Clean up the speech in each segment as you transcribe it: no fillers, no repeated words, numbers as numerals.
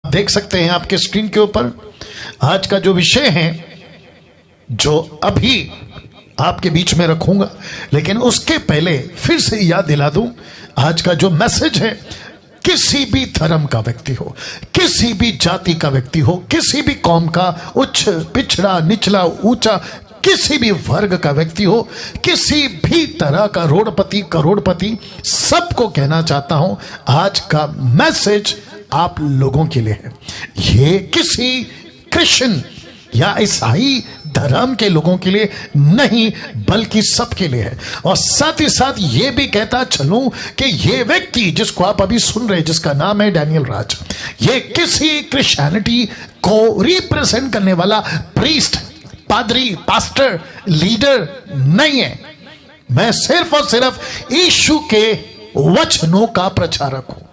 देख सकते हैं आपके स्क्रीन के ऊपर आज का जो विषय है, जो अभी आपके बीच में रखूंगा, लेकिन उसके पहले फिर से याद दिला दूं, आज का जो मैसेज है, किसी भी धर्म का व्यक्ति हो, किसी भी जाति का व्यक्ति हो, किसी भी कौम का, उच्च पिछड़ा निचला ऊंचा, किसी भी वर्ग का व्यक्ति हो, किसी भी तरह का रोडपति करोड़पति, सबको कहना चाहता हूं आज का मैसेज आप लोगों के लिए है। ये किसी क्रिश्चियन या ईसाई धर्म के लोगों के लिए नहीं, बल्कि सबके लिए है। और साथ ही साथ ये भी कहता चलूं कि ये व्यक्ति जिसको आप अभी सुन रहे हैं, जिसका नाम है डैनियल राज, ये किसी क्रिश्चियनिटी को रिप्रेजेंट करने वाला प्रीस्ट, पादरी, पास्टर, लीडर नहीं है। मैं सिर्फ और सिर्फ यीशु के वचनों का प्रचारक हूं।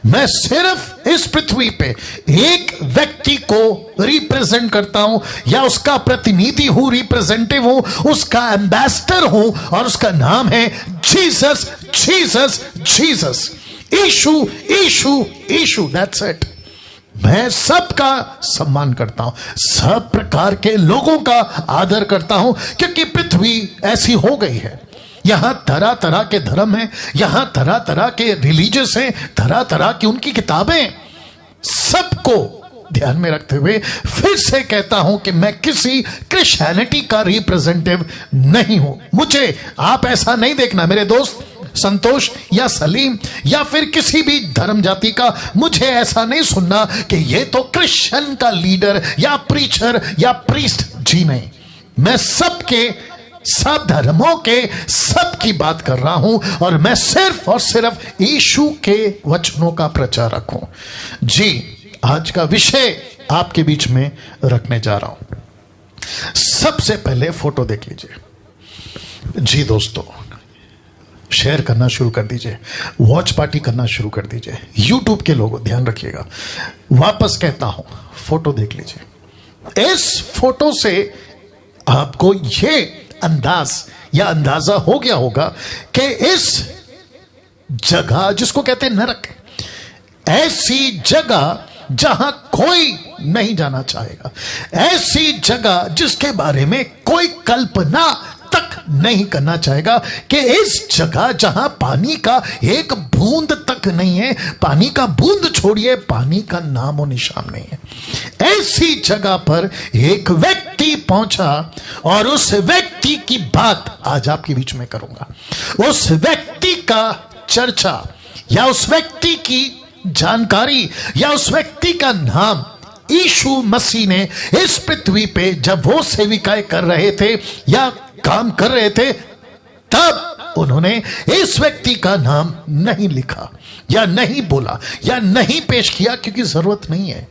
मैं सिर्फ इस पृथ्वी पे एक व्यक्ति को रिप्रेजेंट करता हूं, या उसका प्रतिनिधि हूं, रिप्रेजेंटेटिव हूं, उसका एम्बेसडर हूं, और उसका नाम है जीसस, जीसस, जीसस, यीशु, यीशु, यीशु। That's it. मैं सबका सम्मान करता हूं, सब प्रकार के लोगों का आदर करता हूं, क्योंकि पृथ्वी ऐसी हो गई है। यहां तरह तरह के धर्म हैं, यहां तरह तरह के रिलीजियस हैं, तरह तरह की उनकी किताबें। सबको ध्यान में रखते हुए फिर से कहता हूं कि मैं किसी क्रिश्चियनिटी का रिप्रेजेंटेटिव नहीं हूं। मुझे आप ऐसा नहीं देखना मेरे दोस्त संतोष या सलीम या फिर किसी भी धर्म जाति का, मुझे ऐसा नहीं सुनना कि ये तो क्रिश्चियन का लीडर या प्रीचर या प्रीस्ट। जी नहीं, मैं सबके, सब धर्मों के, सब की बात कर रहा हूं, और मैं सिर्फ और सिर्फ यीशु के वचनों का प्रचारक हूं। जी, आज का विषय आपके बीच में रखने जा रहा हूं। सबसे पहले फोटो देख लीजिए। जी दोस्तों, शेयर करना शुरू कर दीजिए, वॉच पार्टी करना शुरू कर दीजिए। यूट्यूब के लोगों ध्यान रखिएगा, वापस कहता हूं, फोटो देख लीजिए। इस फोटो से आपको ये अंदाज या अंदाजा हो गया होगा कि इस जगह जिसको कहते हैं नरक, ऐसी जगह जहां कोई नहीं जाना चाहेगा, ऐसी जगह जिसके बारे में कोई कल्पना तक नहीं करना चाहेगा, कि इस जगह जहां पानी का एक बूंद तक नहीं है, पानी का बूंद छोड़िए, पानी का नामो निशान नहीं है, ऐसी जगह पर एक व्यक्ति पहुंचा, और उस व्यक्ति की बात आज आपके बीच में करूंगा। उस व्यक्ति का चर्चा या उस व्यक्ति की जानकारी या उस व्यक्ति का नाम यीशु मसीह ने इस पृथ्वी पे जब वो सेविकाएं कर रहे थे या काम कर रहे थे, तब उन्होंने इस व्यक्ति का नाम नहीं लिखा या नहीं बोला या नहीं पेश किया, क्योंकि जरूरत नहीं है।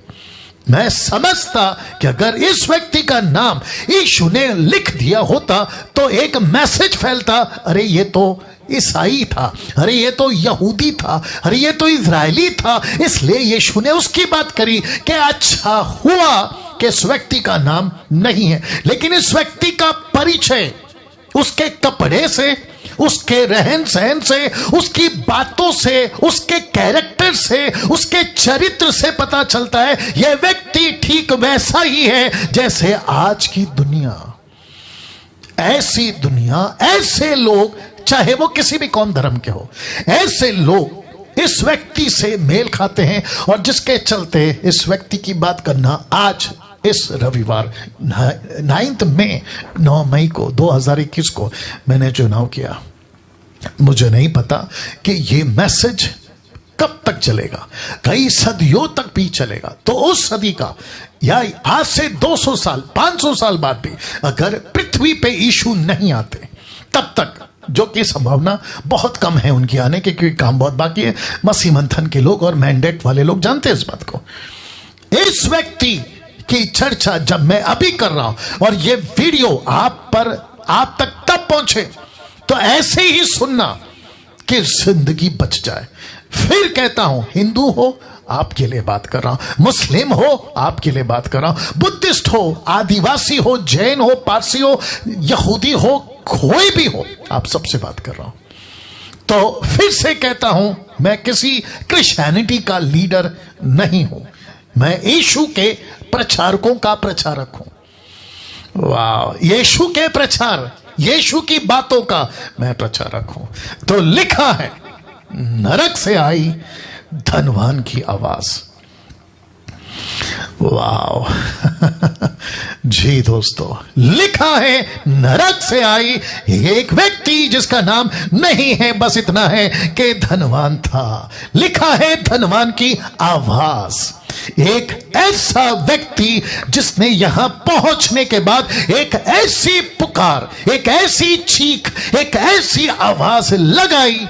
मैं समझता कि अगर इस व्यक्ति का नाम यीशु ने लिख दिया होता तो एक मैसेज फैलता, अरे ये तो ईसाई था, अरे ये तो यहूदी था, अरे ये तो इजरायली था, इसलिए यीशु ने उसकी बात करी कि अच्छा हुआ कि इस व्यक्ति का नाम नहीं है। लेकिन इस व्यक्ति का परिचय उसके कपड़े से, उसके रहन सहन से, उसकी बातों से, उसके कैरेक्टर से, उसके चरित्र से पता चलता है यह व्यक्ति ठीक वैसा ही है जैसे आज की दुनिया। ऐसी दुनिया, ऐसे लोग, चाहे वो किसी भी कौम धर्म के हो, ऐसे लोग इस व्यक्ति से मेल खाते हैं, और जिसके चलते इस व्यक्ति की बात करना आज इस रविवार 9 मई को 2021 को मैंने चुनाव किया। मुझे नहीं पता कि ये मैसेज कब तक चलेगा, कई सदियों तक भी चलेगा। तो उस सदी का या आज से 200 साल 500 साल बाद भी अगर पृथ्वी पे यीशु नहीं आते, तब तक, जो कि संभावना बहुत कम है उनकी आने की, क्योंकि काम बहुत बाकी है, मसीह मंथन के लोग और मैंडेट वाले लोग जानते हैं इस बात को। इस व्यक्ति की चर्चा जब मैं अभी कर रहा हूं और ये वीडियो आप तक तब पहुंचे तो ऐसे ही सुनना कि जिंदगी बच जाए। फिर कहता हूं, हिंदू हो आपके लिए बात कर रहा हूं, मुस्लिम हो आपके लिए बात कर रहा हूं, बुद्धिस्ट हो, आदिवासी हो, जैन हो, पारसी हो, यहूदी हो, कोई भी हो, आप सबसे बात कर रहा हूं। तो फिर से कहता हूं, मैं किसी क्रिश्चियनिटी का लीडर नहीं हूं, मैं यीशु के प्रचारकों का प्रचारक हूं। वाह, यीशु के प्रचार, यीशु की बातों का मैं प्रचारक हूं। तो लिखा है नरक से आई धनवान की आवाज। वाह जी दोस्तों, लिखा है नरक से आई एक व्यक्ति जिसका नाम नहीं है, बस इतना है कि धनवान था। लिखा है धनवान की आवाज, एक ऐसा व्यक्ति जिसने यहां पहुंचने के बाद एक ऐसी पुकार, एक ऐसी चीख, एक ऐसी आवाज लगाई,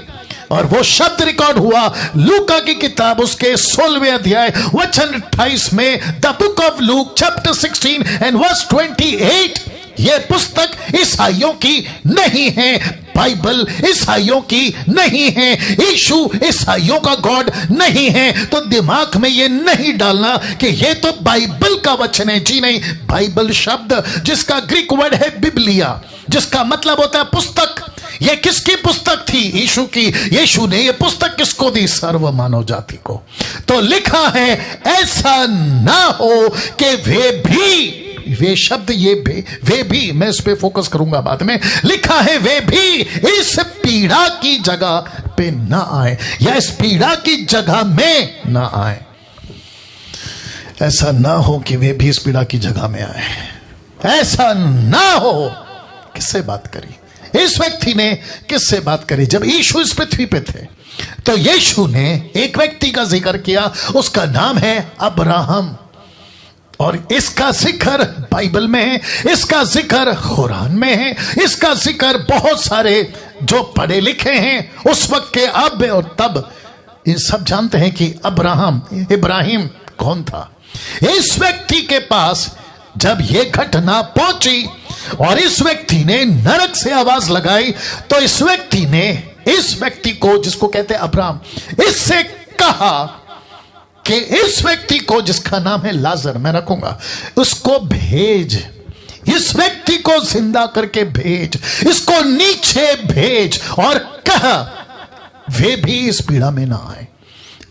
और वो शब्द रिकॉर्ड हुआ लूका की किताब उसके 16वें अध्याय वचन 28 में, the book of Luke chapter 16 and verse 28। ये पुस्तक ईसाइयों की नहीं है, बाइबल ईसाइयों की नहीं है, यीशु ईसाइयों का गॉड नहीं है। तो दिमाग में ये नहीं डालना कि ये तो बाइबल का वचन है। जी नहीं, बाइबल शब्द जिसका ग्रीक वर्ड है बिब्लिया, जिसका मतलब होता है पुस्तक। ये किसकी पुस्तक थी? यीशु की। यीशु ने ये पुस्तक किसको दी? सर्व मानव जाति को। तो लिखा है ऐसा ना हो कि वे शब्द, ये वे भी, मैं इस पे फोकस करूंगा बाद में। लिखा है वे भी इस पीड़ा की जगह पे ना आए, या इस पीड़ा की जगह में ना आए। ऐसा ना हो कि वे भी इस पीड़ा की जगह में आए, ऐसा ना हो। किससे बात करी इस व्यक्ति ने? किससे बात करी? जब यीशु इस पृथ्वी पे थे तो यीशु ने एक व्यक्ति का जिक्र किया, उसका नाम है अब्राहम। और इसका जिक्र बाइबल में है, इसका जिक्र कुरान में है, इसका जिक्र बहुत सारे जो पढ़े लिखे हैं उस वक्त के अब और तब, ये सब जानते हैं कि इब्राहिम कौन था। इस व्यक्ति के पास जब यह घटना पहुंची और इस व्यक्ति ने नरक से आवाज लगाई, तो इस व्यक्ति ने इस व्यक्ति को, जिसको कहते हैं अब्राहम, इससे कहा कि इस व्यक्ति को, जिसका नाम है लाजर, मैं रखूंगा, उसको भेज, इस व्यक्ति को जिंदा करके भेज, इसको नीचे भेज और कहा वे भी इस पीड़ा में ना आए।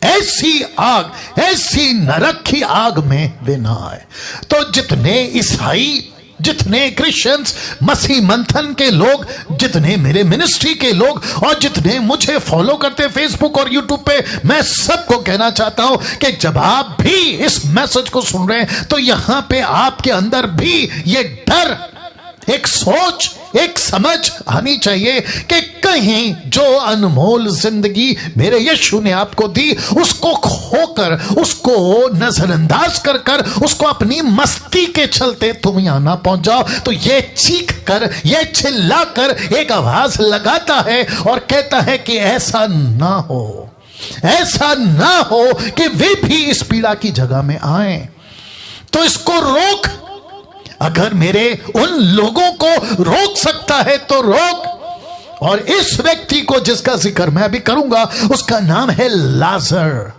ऐसी आग, ऐसी नरक की आग में वे ना आए। तो जितने ईसाई, जितने क्रिश्चियंस, मसीह मंथन के लोग, जितने मेरे मिनिस्ट्री के लोग और जितने मुझे फॉलो करते फेसबुक और यूट्यूब पे, मैं सबको कहना चाहता हूं कि जब आप भी इस मैसेज को सुन रहे हैं तो यहां पे आपके अंदर भी ये डर, एक सोच, एक समझ आनी चाहिए कि कहीं जो अनमोल जिंदगी मेरे यीशु ने आपको दी, उसको खोकर, उसको नजरअंदाज कर कर, उसको अपनी मस्ती के चलते तुम यहां ना पहुंच जाओ। तो ये चीख कर, ये चिल्ला कर एक आवाज लगाता है और कहता है कि ऐसा ना हो, ऐसा ना हो कि वे भी इस पीड़ा की जगह में आए। तो इसको रोक। अगर मेरे उन लोगों को रोक सकता है तो रोक। और इस व्यक्ति को जिसका जिक्र मैं अभी करूंगा, उसका नाम है लाजर।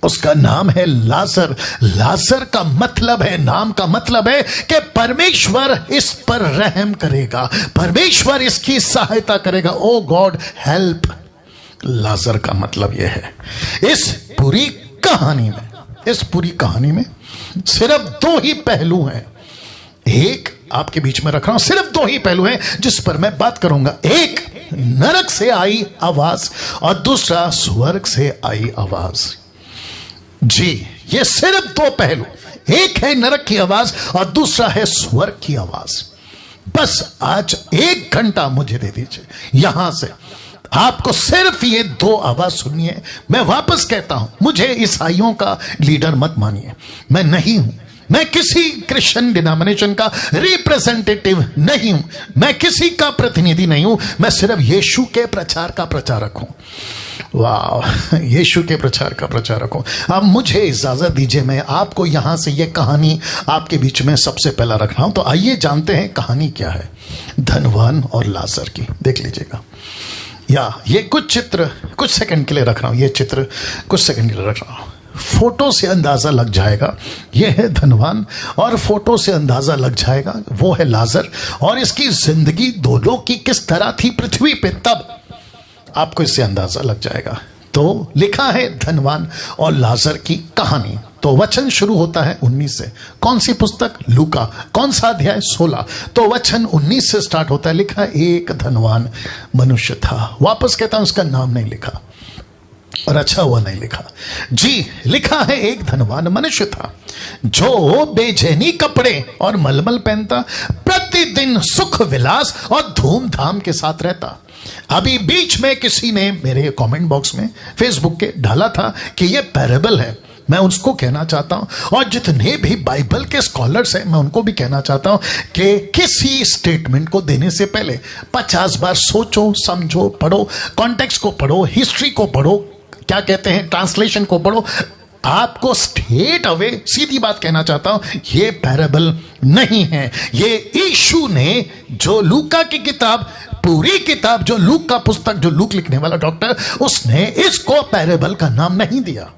उसका नाम है लाजर। लाजर का मतलब है, नाम का मतलब है कि परमेश्वर इस पर रहम करेगा, परमेश्वर इसकी सहायता करेगा। ओ गॉड हेल्प। लाजर का मतलब यह है। इस पूरी कहानी में सिर्फ दो ही पहलू हैं। एक आपके बीच में रख रहा हूं, सिर्फ दो ही पहलू हैं जिस पर मैं बात करूंगा। एक नरक से आई आवाज और दूसरा स्वर्ग से आई आवाज। जी, ये सिर्फ दो पहलू, एक है नरक की आवाज और दूसरा है स्वर्ग की आवाज। बस आज 1 घंटा मुझे दे दीजिए, यहां से आपको सिर्फ ये 2 आवाज सुननी है। मैं वापस कहता हूं, मुझे ईसाइयों का लीडर मत मानिए, मैं नहीं हूं। मैं किसी क्रिश्चियन डिनोमिनेशन का रिप्रेजेंटेटिव नहीं हूं, मैं किसी का प्रतिनिधि नहीं हूं। मैं सिर्फ यीशु के प्रचार का प्रचारक हूं। वाह, यीशु के प्रचार का प्रचारक हूं। अब मुझे इजाजत दीजिए, मैं आपको यहां से ये कहानी आपके बीच में सबसे पहला रख रहा हूं। तो आइए जानते हैं कहानी क्या है धनवान और लाजर की। देख लीजिएगा, या ये कुछ चित्र कुछ सेकंड के लिए रख रहा हूं, ये चित्र कुछ सेकंड के लिए रख रहा हूं। फोटो से अंदाजा लग जाएगा ये है धनवान, और फोटो से अंदाजा लग जाएगा वो है लाजर, और इसकी जिंदगी दोनों की किस तरह थी पृथ्वी पे, तब आपको इससे अंदाजा लग जाएगा। तो लिखा है धनवान और लाजर की कहानी। तो वचन शुरू होता है 19 से। कौन सी पुस्तक? लूका। कौन सा अध्याय? 16। तो वचन 19 से स्टार्ट होता है। लिखा एक धनवान मनुष्य था। वापस कहता हूं, उसका नाम नहीं लिखा और अच्छा हुआ नहीं लिखा जी। लिखा है एक धनवान मनुष्य था जो बेचैनी कपड़े और मलमल पहनता, प्रतिदिन सुख विलास और धूमधाम के साथ रहता। अभी बीच में किसी ने मेरे कमेंट बॉक्स में फेसबुक के डाला था कि यह पैरेबल है। मैं उसको कहना चाहता हूं, और जितने भी बाइबल के स्कॉलर्स हैं मैं उनको भी कहना चाहता हूं कि किसी स्टेटमेंट को देने से पहले 50 बार सोचो, समझो, पढ़ो, कॉन्टेक्स्ट को पढ़ो, हिस्ट्री को पढ़ो, क्या कहते हैं, ट्रांसलेशन को पढ़ो। आपको स्ट्रेट अवे सीधी बात कहना चाहता हूं, ये पैरेबल नहीं है। ये यीशु ने जो लूका की किताब, पूरी किताब जो लूक का पुस्तक, जो लूक लिखने वाला डॉक्टर, उसने इसको पैरेबल का नाम नहीं दिया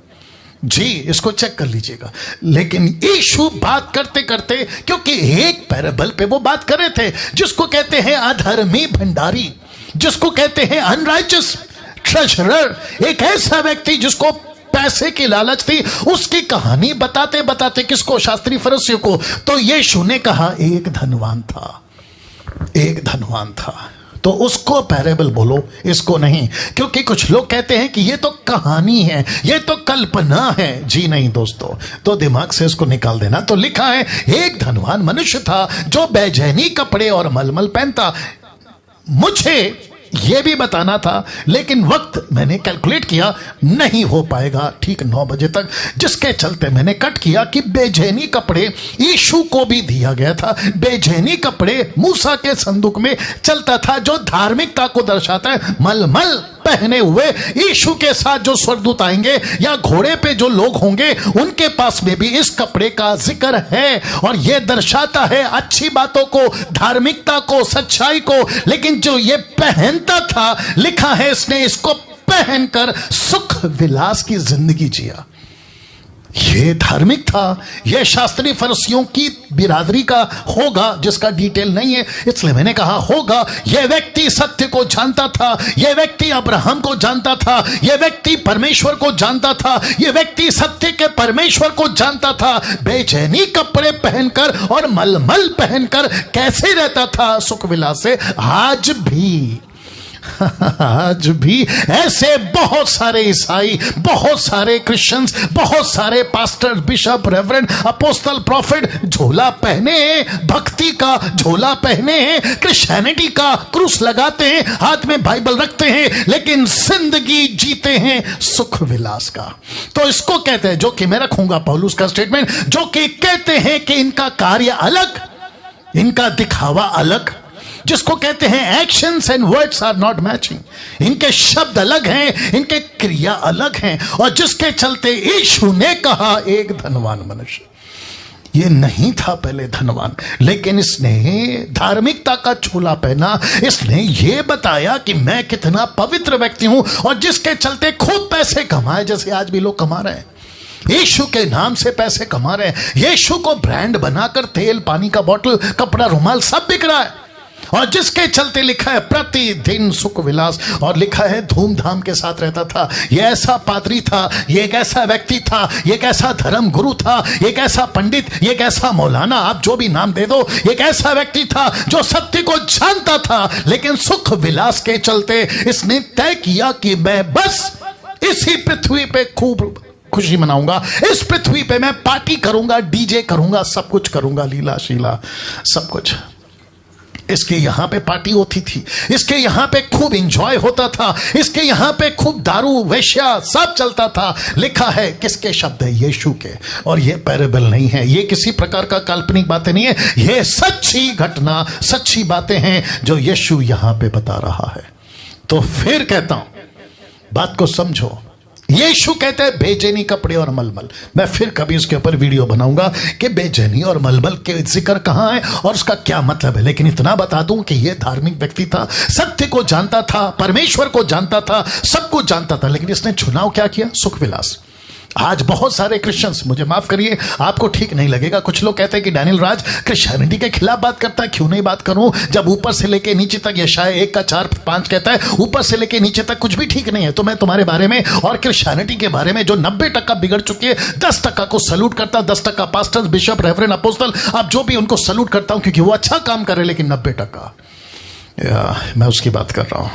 जी। इसको चेक कर लीजिएगा। लेकिन यीशु बात करते करते, क्योंकि एक पैरेबल पे वो बात कर रहे थे जिसको कहते हैं अधर्मी भंडारी, जिसको कहते हैं अनराइचस ट्रेजरर, एक ऐसा व्यक्ति जिसको पैसे की लालच थी। उसकी कहानी बताते बताते किसको? शास्त्री फरीसियों को। तो यीशु ने कहा एक धनवान था, एक धनवान था। तो उसको पैरेबल बोलो, इसको नहीं। क्योंकि कुछ लोग कहते हैं कि ये तो कहानी है, ये तो कल्पना है। जी नहीं दोस्तों, तो दिमाग से इसको निकाल देना। तो लिखा है एक धनवान मनुष्य था जो बेचैनी कपड़े और मलमल पहनता। मुझे यह भी बताना था, लेकिन वक्त मैंने कैलकुलेट किया नहीं हो पाएगा ठीक 9 बजे तक, जिसके चलते मैंने कट किया कि बेचैनी कपड़े यीशु को भी दिया गया था। बेचैनी कपड़े मूसा के संदूक में चलता था, जो धार्मिकता को दर्शाता है। मलमल पहने हुए यीशु के साथ जो स्वर्गदूत आएंगे या घोड़े पे जो लोग होंगे, उनके पास में भी इस कपड़े का जिक्र है, और यह दर्शाता है अच्छी बातों को, धार्मिकता को, सच्चाई को। लेकिन जो ये पहनता था, लिखा है इसने इसको पहनकर सुख विलास की जिंदगी जिया। ये धार्मिक था, यह शास्त्री फरीसियों की बिरादरी का होगा, जिसका डिटेल नहीं है, इसलिए मैंने कहा होगा। यह व्यक्ति सत्य को जानता था, यह व्यक्ति अब्राहम को जानता था, यह व्यक्ति परमेश्वर को जानता था, यह व्यक्ति सत्य के परमेश्वर को जानता था। बेचैनी कपड़े पहनकर और मलमल पहनकर कैसे रहता था सुख विलास से। आज भी ऐसे बहुत सारे ईसाई, बहुत सारे क्रिश्चियंस, बहुत सारे pastor, bishop, reverend, apostle, profit झोला पहने, भक्ति का झोला पहने, क्रिश्चियनिटी का क्रूस लगाते हैं, हाथ में बाइबल रखते हैं, लेकिन जिंदगी जीते हैं सुख विलास का। तो इसको कहते हैं, जो कि मैं रखूंगा पौलुस का स्टेटमेंट, जो कि कहते हैं कि इनका कार्य अलग, इनका दिखावा अलग, जिसको कहते हैं actions and words are not matching. इनके शब्द अलग हैं, इनके क्रिया अलग हैं, और जिसके चलते यीशु ने कहा एक धनवान मनुष्य। ये नहीं था पहले धनवान, लेकिन इसने धार्मिकता का छोला पहना। इसने ये बताया कि मैं कितना पवित्र व्यक्ति हूं, और जिसके चलते खूब पैसे कमाए, जैसे आज भी लोग कमा रहे हैं। यीशु के नाम से पैसे कमा रहे हैं। यीशु को ब्रांड बनाकर तेल, पानी का बोतल, कपड़ा, रुमाल सब बिक रहा है, और जिसके चलते लिखा है प्रतिदिन सुख विलास, और लिखा है धूमधाम के साथ रहता था। यह ऐसा पादरी था, यह एक ऐसा व्यक्ति था, यह एक ऐसा धर्म गुरु था, एक ऐसा पंडित, एक ऐसा मौलाना, आप जो भी नाम दे दो, एक ऐसा व्यक्ति था जो सत्य को जानता था। लेकिन सुख विलास के चलते इसने तय किया कि मैं बस इसी पृथ्वी पे खूब खुशी मनाऊंगा, इस पृथ्वी पे मैं पार्टी करूंगा, डीजे करूंगा, सब कुछ करूंगा, लीला शीला सब कुछ। इसके यहां पे पार्टी होती थी, इसके यहां पे खूब एंजॉय होता था, इसके यहां पे खूब दारू, वेश्या सब चलता था। लिखा है किसके शब्द है? यीशु के। और ये पैरेबल नहीं है, ये किसी प्रकार का काल्पनिक बातें नहीं है, ये सच्ची घटना, सच्ची बातें हैं जो यीशु यहां पे बता रहा है। तो फिर कहता हूं, बात को समझो। यीशु कहते हैं बेचैनी कपड़े और मलमल। मैं फिर कभी इसके ऊपर वीडियो बनाऊंगा कि बेचैनी और मलमल के जिक्र कहां है और उसका क्या मतलब है। लेकिन इतना बता दूं कि यह धार्मिक व्यक्ति था, सत्य को जानता था, परमेश्वर को जानता था, सब कुछ जानता था, लेकिन इसने चुनाव क्या किया? सुख विलास। आज बहुत सारे क्रिश्चियंस, मुझे माफ करिए, आपको ठीक नहीं लगेगा, कुछ लोग कहते हैं कि डैनियल राज क्रिश्चियनिटी के खिलाफ बात करता है। क्यों नहीं बात करूं, जब ऊपर से लेके नीचे तक यशाया 1:4-5 कहता है ऊपर से लेके नीचे तक कुछ भी ठीक नहीं है। तो मैं तुम्हारे बारे में और क्रिश्चियनिटी के बारे में जो 90% बिगड़ चुकी है, 10% को सल्यूट करता हूं। 10% पास्टर्स, बिशप, रेवरेंड, अपोस्टल, आप जो भी उनको सल्यूट करता हूं क्योंकि वो अच्छा काम कर रहे हैं। लेकिन 90% मैं उसकी बात कर रहा हूं।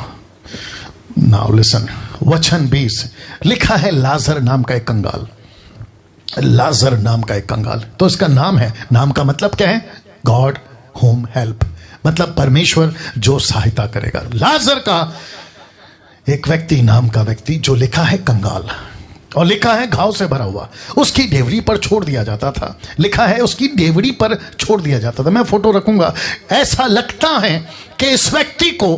नाउ लिसन, वचन 20 लिखा है, लाजर नाम का एक कंगाल, लाजर नाम का एक कंगाल। तो इसका नाम है, नाम का मतलब क्या है? गॉड होम हेल्प, मतलब परमेश्वर जो सहायता करेगा। लाजर का एक व्यक्ति, नाम का व्यक्ति जो लिखा है कंगाल, और लिखा है घाव से भरा हुआ, उसकी डेवरी पर छोड़ दिया जाता था। लिखा है उसकी डेवरी पर छोड़ दिया जाता था। मैं फोटो रखूंगा। ऐसा लगता है कि इस व्यक्ति को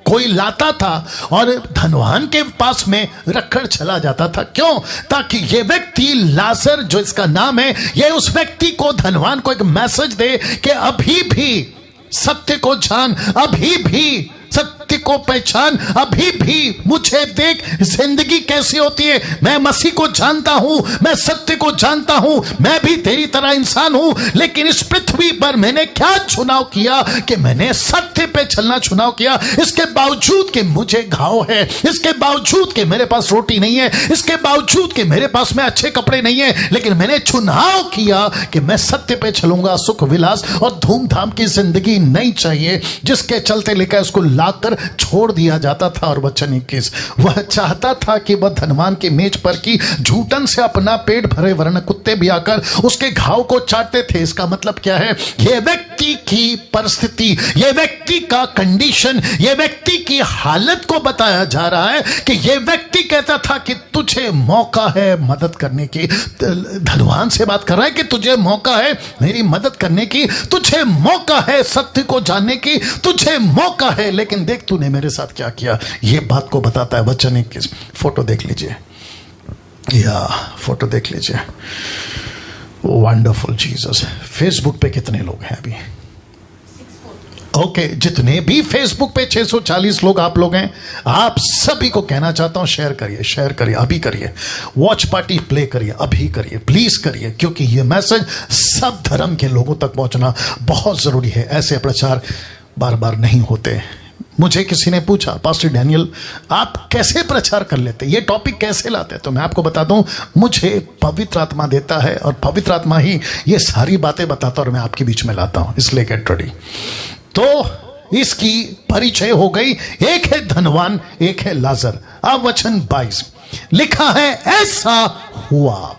कोई लाता था और धनवान के पास में रखकर चला जाता था। क्यों? ताकि ये व्यक्ति लाजर जो इसका नाम है, ये उस व्यक्ति को, धनवान को एक मैसेज दे कि अभी भी सत्य को जान, अभी भी सत्य को पहचान, अभी भी मुझे देख जिंदगी कैसी होती है। मैं मसीह को जानता हूं, मैं सत्य को जानता हूं, मैं भी तेरी तरह इंसान हूं, लेकिन इस पृथ्वी पर मैंने क्या चुनाव किया कि मैंने सत्य पे चलना चुनाव किया। इसके बावजूद कि मुझे घाव है, इसके बावजूद कि मेरे पास रोटी नहीं है, इसके बावजूद कि मेरे पास में अच्छे कपड़े नहीं है, लेकिन मैंने चुनाव किया कि मैं सत्य पे चलूंगा। सुख विलास और धूमधाम की जिंदगी नहीं चाहिए, जिसके चलते लेकर उसको लाकर छोड़ दिया जाता था। और वचन 21, वह चाहता था कि वह धनवान के मेज पर की झूठन से अपना पेट भरे, वरन कुत्ते भी आकर उसके घाव को चाटते थे। इसका मतलब क्या है? यह व्यक्ति की परिस्थिति, यह व्यक्ति का कंडीशन, यह व्यक्ति की हालत को बताया जा रहा है कि यह व्यक्ति कहता था कि तुझे मौका है मदद करने की। धनवान से बात कर रहा है कि तुझे मौका है मेरी मदद करने की, तुझे मौका है सत्य को जानने की, तुझे मौका है। लेकिन देख तूने मेरे साथ क्या किया। यह बात को बताता है वचन 21। फोटो देख लीजिए, या फोटो देख लीजिए। Wonderful Jesus. फेसबुक पे कितने लोग हैं अभी? ओके, जितने भी फेसबुक पे 640 लोग आप लोग हैं, आप सभी को कहना चाहता हूं, शेयर करिए, शेयर करिए, अभी करिए। वॉच पार्टी प्ले करिए, अभी करिए, प्लीज करिए, क्योंकि यह मैसेज सब धर्म के लोगों तक पहुंचना बहुत जरूरी है। ऐसे प्रचार बार बार नहीं होते। मुझे किसी ने पूछा, पास्टर डैनियल आप कैसे प्रचार कर लेते, ये टॉपिक कैसे लाते? तो मैं आपको बता दूं, मुझे पवित्र आत्मा देता है और पवित्र आत्मा ही ये सारी बातें बताता है और मैं आपके बीच में लाता हूं। इसलिए गेट रेडी। तो इसकी परिचय हो गई। एक है धनवान, एक है लाजर। अब वचन 22 लिखा है, ऐसा हुआ,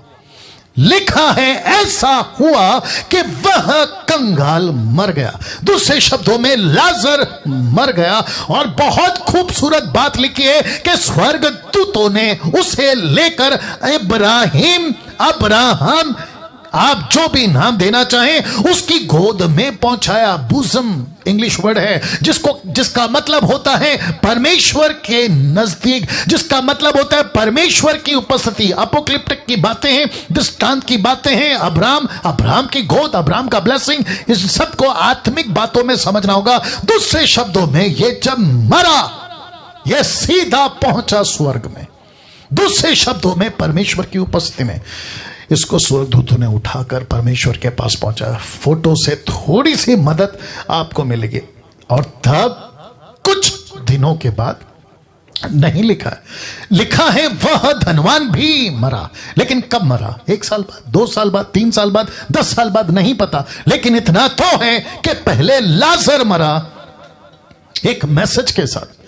लिखा है ऐसा हुआ कि वह कंगाल मर गया। दूसरे शब्दों में लाजर मर गया। और बहुत खूबसूरत बात लिखी है कि स्वर्गदूतों ने उसे लेकर इब्राहिम, अब्राहम, आप जो भी नाम देना चाहें, उसकी गोद में पहुंचाया। बुज़म इंग्लिश वर्ड है जिसका मतलब होता है परमेश्वर के नजदीक, जिसका मतलब होता है परमेश्वर की उपस्थिति। अपोक्लिप्टिक की बातें हैं, दृष्टांत की बातें हैं। अब्राहम की गोद, अब्राहम का ब्लेसिंग, इस सबको आत्मिक बातों में समझना होगा। दूसरे शब्दों में ये जब मरा, ये सीधा पहुंचा स्वर्ग में। दूसरे शब्दों में परमेश्वर की उपस्थिति में इसको स्वर्गदूतों ने उठाकर परमेश्वर के पास पहुंचा। फोटो से थोड़ी सी मदद आपको मिलेगी। और तब कुछ दिनों के बाद, नहीं लिखा है, लिखा है वह धनवान भी मरा। लेकिन कब मरा? 1 साल बाद, 2 साल बाद, 3 साल बाद, 10 साल बाद, नहीं पता। लेकिन इतना तो है कि पहले लाजर मरा एक मैसेज के साथ।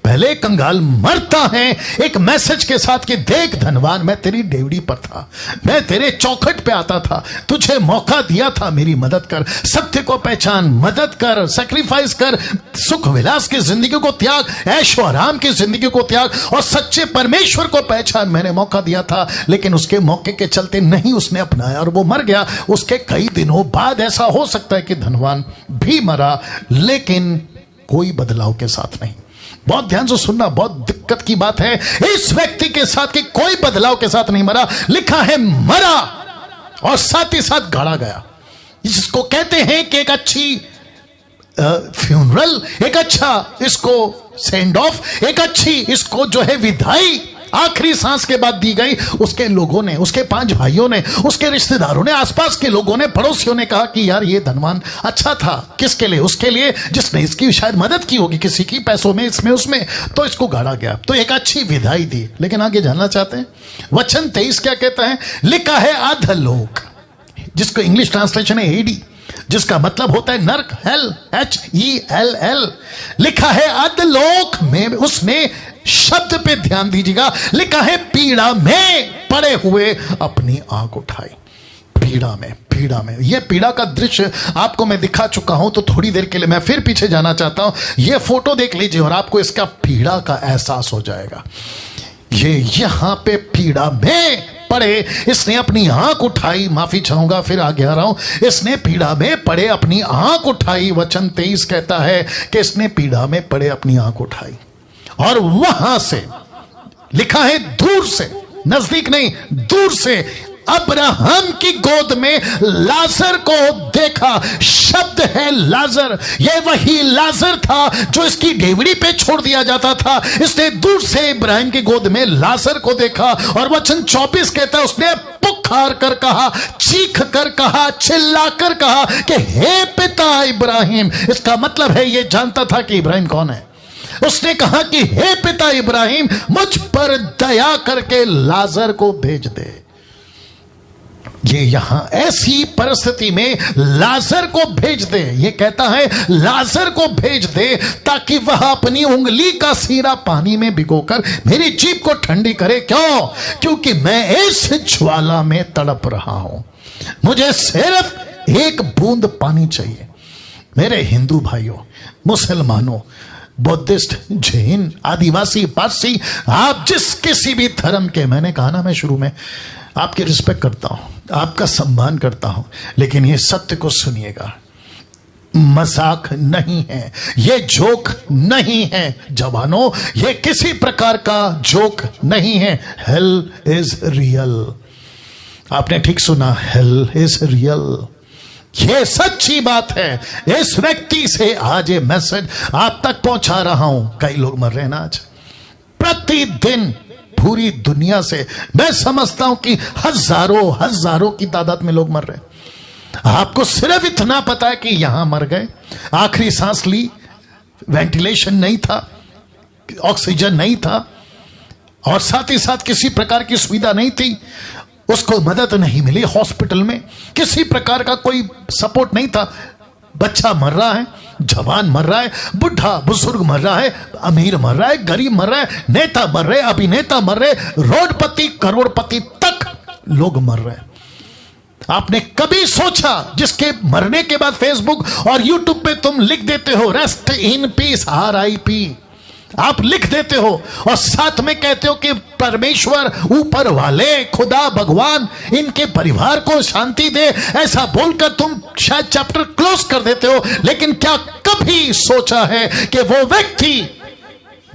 पहले कंगाल मरता है एक मैसेज के साथ कि देख धनवान, मैं तेरी डेवड़ी पर था, मैं तेरे चौखट पे आता था, तुझे मौका दिया था, मेरी मदद कर, सत्य को पहचान, मदद कर, सैक्रिफाइस कर, सुख विलास की जिंदगी को त्याग, ऐशो आराम की जिंदगी को त्याग और सच्चे परमेश्वर को पहचान। मैंने मौका दिया था, लेकिन उसके मौके के चलते नहीं उसने अपनाया और वो मर गया। उसके कई दिनों बाद ऐसा हो सकता है कि धनवान भी मरा, लेकिन कोई बदलाव के साथ नहीं। बहुत ध्यान से सुनना, बहुत दिक्कत की बात है इस व्यक्ति के साथ कि कोई बदलाव के साथ नहीं मरा। लिखा है मरा और साथ ही साथ गाड़ा गया। जिसको कहते हैं कि एक अच्छी फ्यूनरल, एक अच्छा इसको सेंड ऑफ, एक अच्छी इसको जो है विदाई आखिरी सांस के बाद दी गई, उसके लोगों ने, उसके 5 भाइयों ने, उसके रिश्तेदारों ने, आसपास के लोगों ने, पड़ोसियों ने कहा कि यार ये धनवान अच्छा था। किसके लिए? उसके लिए जिसने इसकी शायद मदद की होगी, किसी की पैसों में, इसमें उसमें, तो इसको गाड़ा गया। तो एक अच्छी विदाई दी। लेकिन आगे जानना चाहते हैं वचन 23 क्या कहता है? लिखा है अधोलोक, जिसको इंग्लिश ट्रांसलेशन है एडी, जिसका मतलब होता है नरक, हेल, HELL। लिखा है अधोलोक में उसने, शब्द पे ध्यान दीजिएगा, लिखा है पीड़ा में पड़े हुए अपनी आंख उठाई। पीड़ा में, पीड़ा में। यह पीड़ा का दृश्य आपको मैं दिखा चुका हूं, तो थोड़ी देर के लिए मैं फिर पीछे जाना चाहता हूं। यह फोटो देख लीजिए और आपको इसका पीड़ा का एहसास हो जाएगा। ये यहां पे पीड़ा में पड़े, इसने अपनी आंख उठाई, माफी चाहूंगा फिर आगे आ रहा हूं, इसने पीड़ा में पड़े अपनी आंख उठाई। वचन 23 कहता है कि इसने पीड़ा में पड़े अपनी आंख उठाई, और वहां से लिखा है दूर से, नजदीक नहीं, दूर से अब्राहम की गोद में लाजर को देखा। शब्द है लाजर, यह वही लाजर था जो इसकी डेवड़ी पे छोड़ दिया जाता था। इसने दूर से इब्राहिम की गोद में लाजर को देखा, और वचन 24 कहता है उसने पुकार कर कहा, चीख कर कहा, चिल्ला कर कहा कि हे पिता इब्राहिम। इसका मतलब है यह जानता था कि इब्राहिम कौन है। उसने कहा कि हे पिता इब्राहिम, मुझ पर दया करके लाजर को भेज दे। ये यहां ऐसी परिस्थिति में लाजर को भेज दे, ये कहता है लाजर को भेज दे ताकि वह अपनी उंगली का सीरा पानी में भिगोकर मेरी जीभ को ठंडी करे। क्यों? क्योंकि मैं इस ज्वाला में तड़प रहा हूं, मुझे सिर्फ एक बूंद पानी चाहिए। मेरे हिंदू भाइयों, मुसलमानों, बुद्धिस्ट, जैन, आदिवासी, पारसी, आप जिस किसी भी धर्म के, मैंने कहा ना मैं शुरू में आपकी रिस्पेक्ट करता हूं, आपका सम्मान करता हूं, लेकिन ये सत्य को सुनिएगा, मजाक नहीं है, ये जोक नहीं है जवानों, ये किसी प्रकार का जोक नहीं है। Hell is real. आपने ठीक सुना, हेल इज रियल। ये सच्ची बात है। इस व्यक्ति से आज ये मैसेज आप तक पहुंचा रहा हूं। कई लोग मर रहे हैं ना आज, प्रतिदिन पूरी दुनिया से मैं समझता हूं कि हजारों की तादाद में लोग मर रहे हैं। आपको सिर्फ इतना पता है कि यहां मर गए, आखिरी सांस ली, वेंटिलेशन नहीं था, ऑक्सीजन नहीं था, और साथ ही साथ किसी प्रकार की सुविधा नहीं थी, उसको मदद नहीं मिली हॉस्पिटल में, किसी प्रकार का कोई सपोर्ट नहीं था। बच्चा मर रहा है, जवान मर रहा है, बुढ़ा बुजुर्ग मर रहा है, अमीर मर रहा है, गरीब मर रहा है, नेता मर रहे, अभिनेता मर रहे, रोडपति करोड़पति तक लोग मर रहे हैं। आपने कभी सोचा जिसके मरने के बाद फेसबुक और यूट्यूब पे तुम लिख देते हो रेस्ट इन पीस, RIP, आप लिख देते हो और साथ में कहते हो कि परमेश्वर, ऊपर वाले, खुदा, भगवान इनके परिवार को शांति दे, ऐसा बोलकर तुम शायद चैप्टर क्लोज कर देते हो। लेकिन क्या कभी सोचा है कि वो व्यक्ति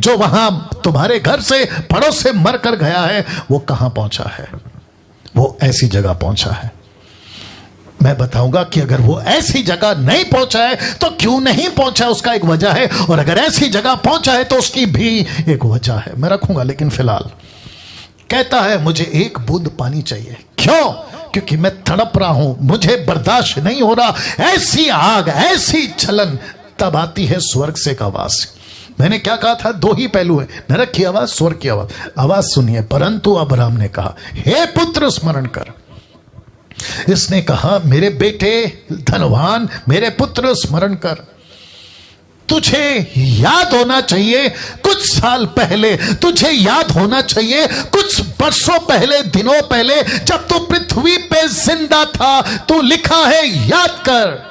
जो वहां तुम्हारे घर से, पड़ोस से मर कर गया है, वो कहां पहुंचा है? वो ऐसी जगह पहुंचा है। मैं बताऊंगा कि अगर वो ऐसी जगह नहीं पहुंचा है तो क्यों नहीं पहुंचा, उसका एक वजह है, और अगर ऐसी जगह पहुंचा है तो उसकी भी एक वजह है। मैं रखूंगा, लेकिन फिलहाल कहता है मुझे एक बूंद पानी चाहिए। क्यों? क्योंकि मैं तड़प रहा हूं, मुझे बर्दाश्त नहीं हो रहा। ऐसी आग, ऐसी जलन तब आती है स्वर्ग से एक आवाज। मैंने क्या कहा था? 2 ही पहलू है, नरक की आवाज, स्वर्ग की आवाज। आवाज सुनिए। परंतु अब्राहम ने कहा, हे पुत्र स्मरण कर। इसने कहा, मेरे बेटे धनवान, मेरे पुत्र स्मरण कर, तुझे याद होना चाहिए कुछ साल पहले, तुझे याद होना चाहिए कुछ बरसों पहले, दिनों पहले, जब तू पृथ्वी पे जिंदा था, तू लिखा है याद कर।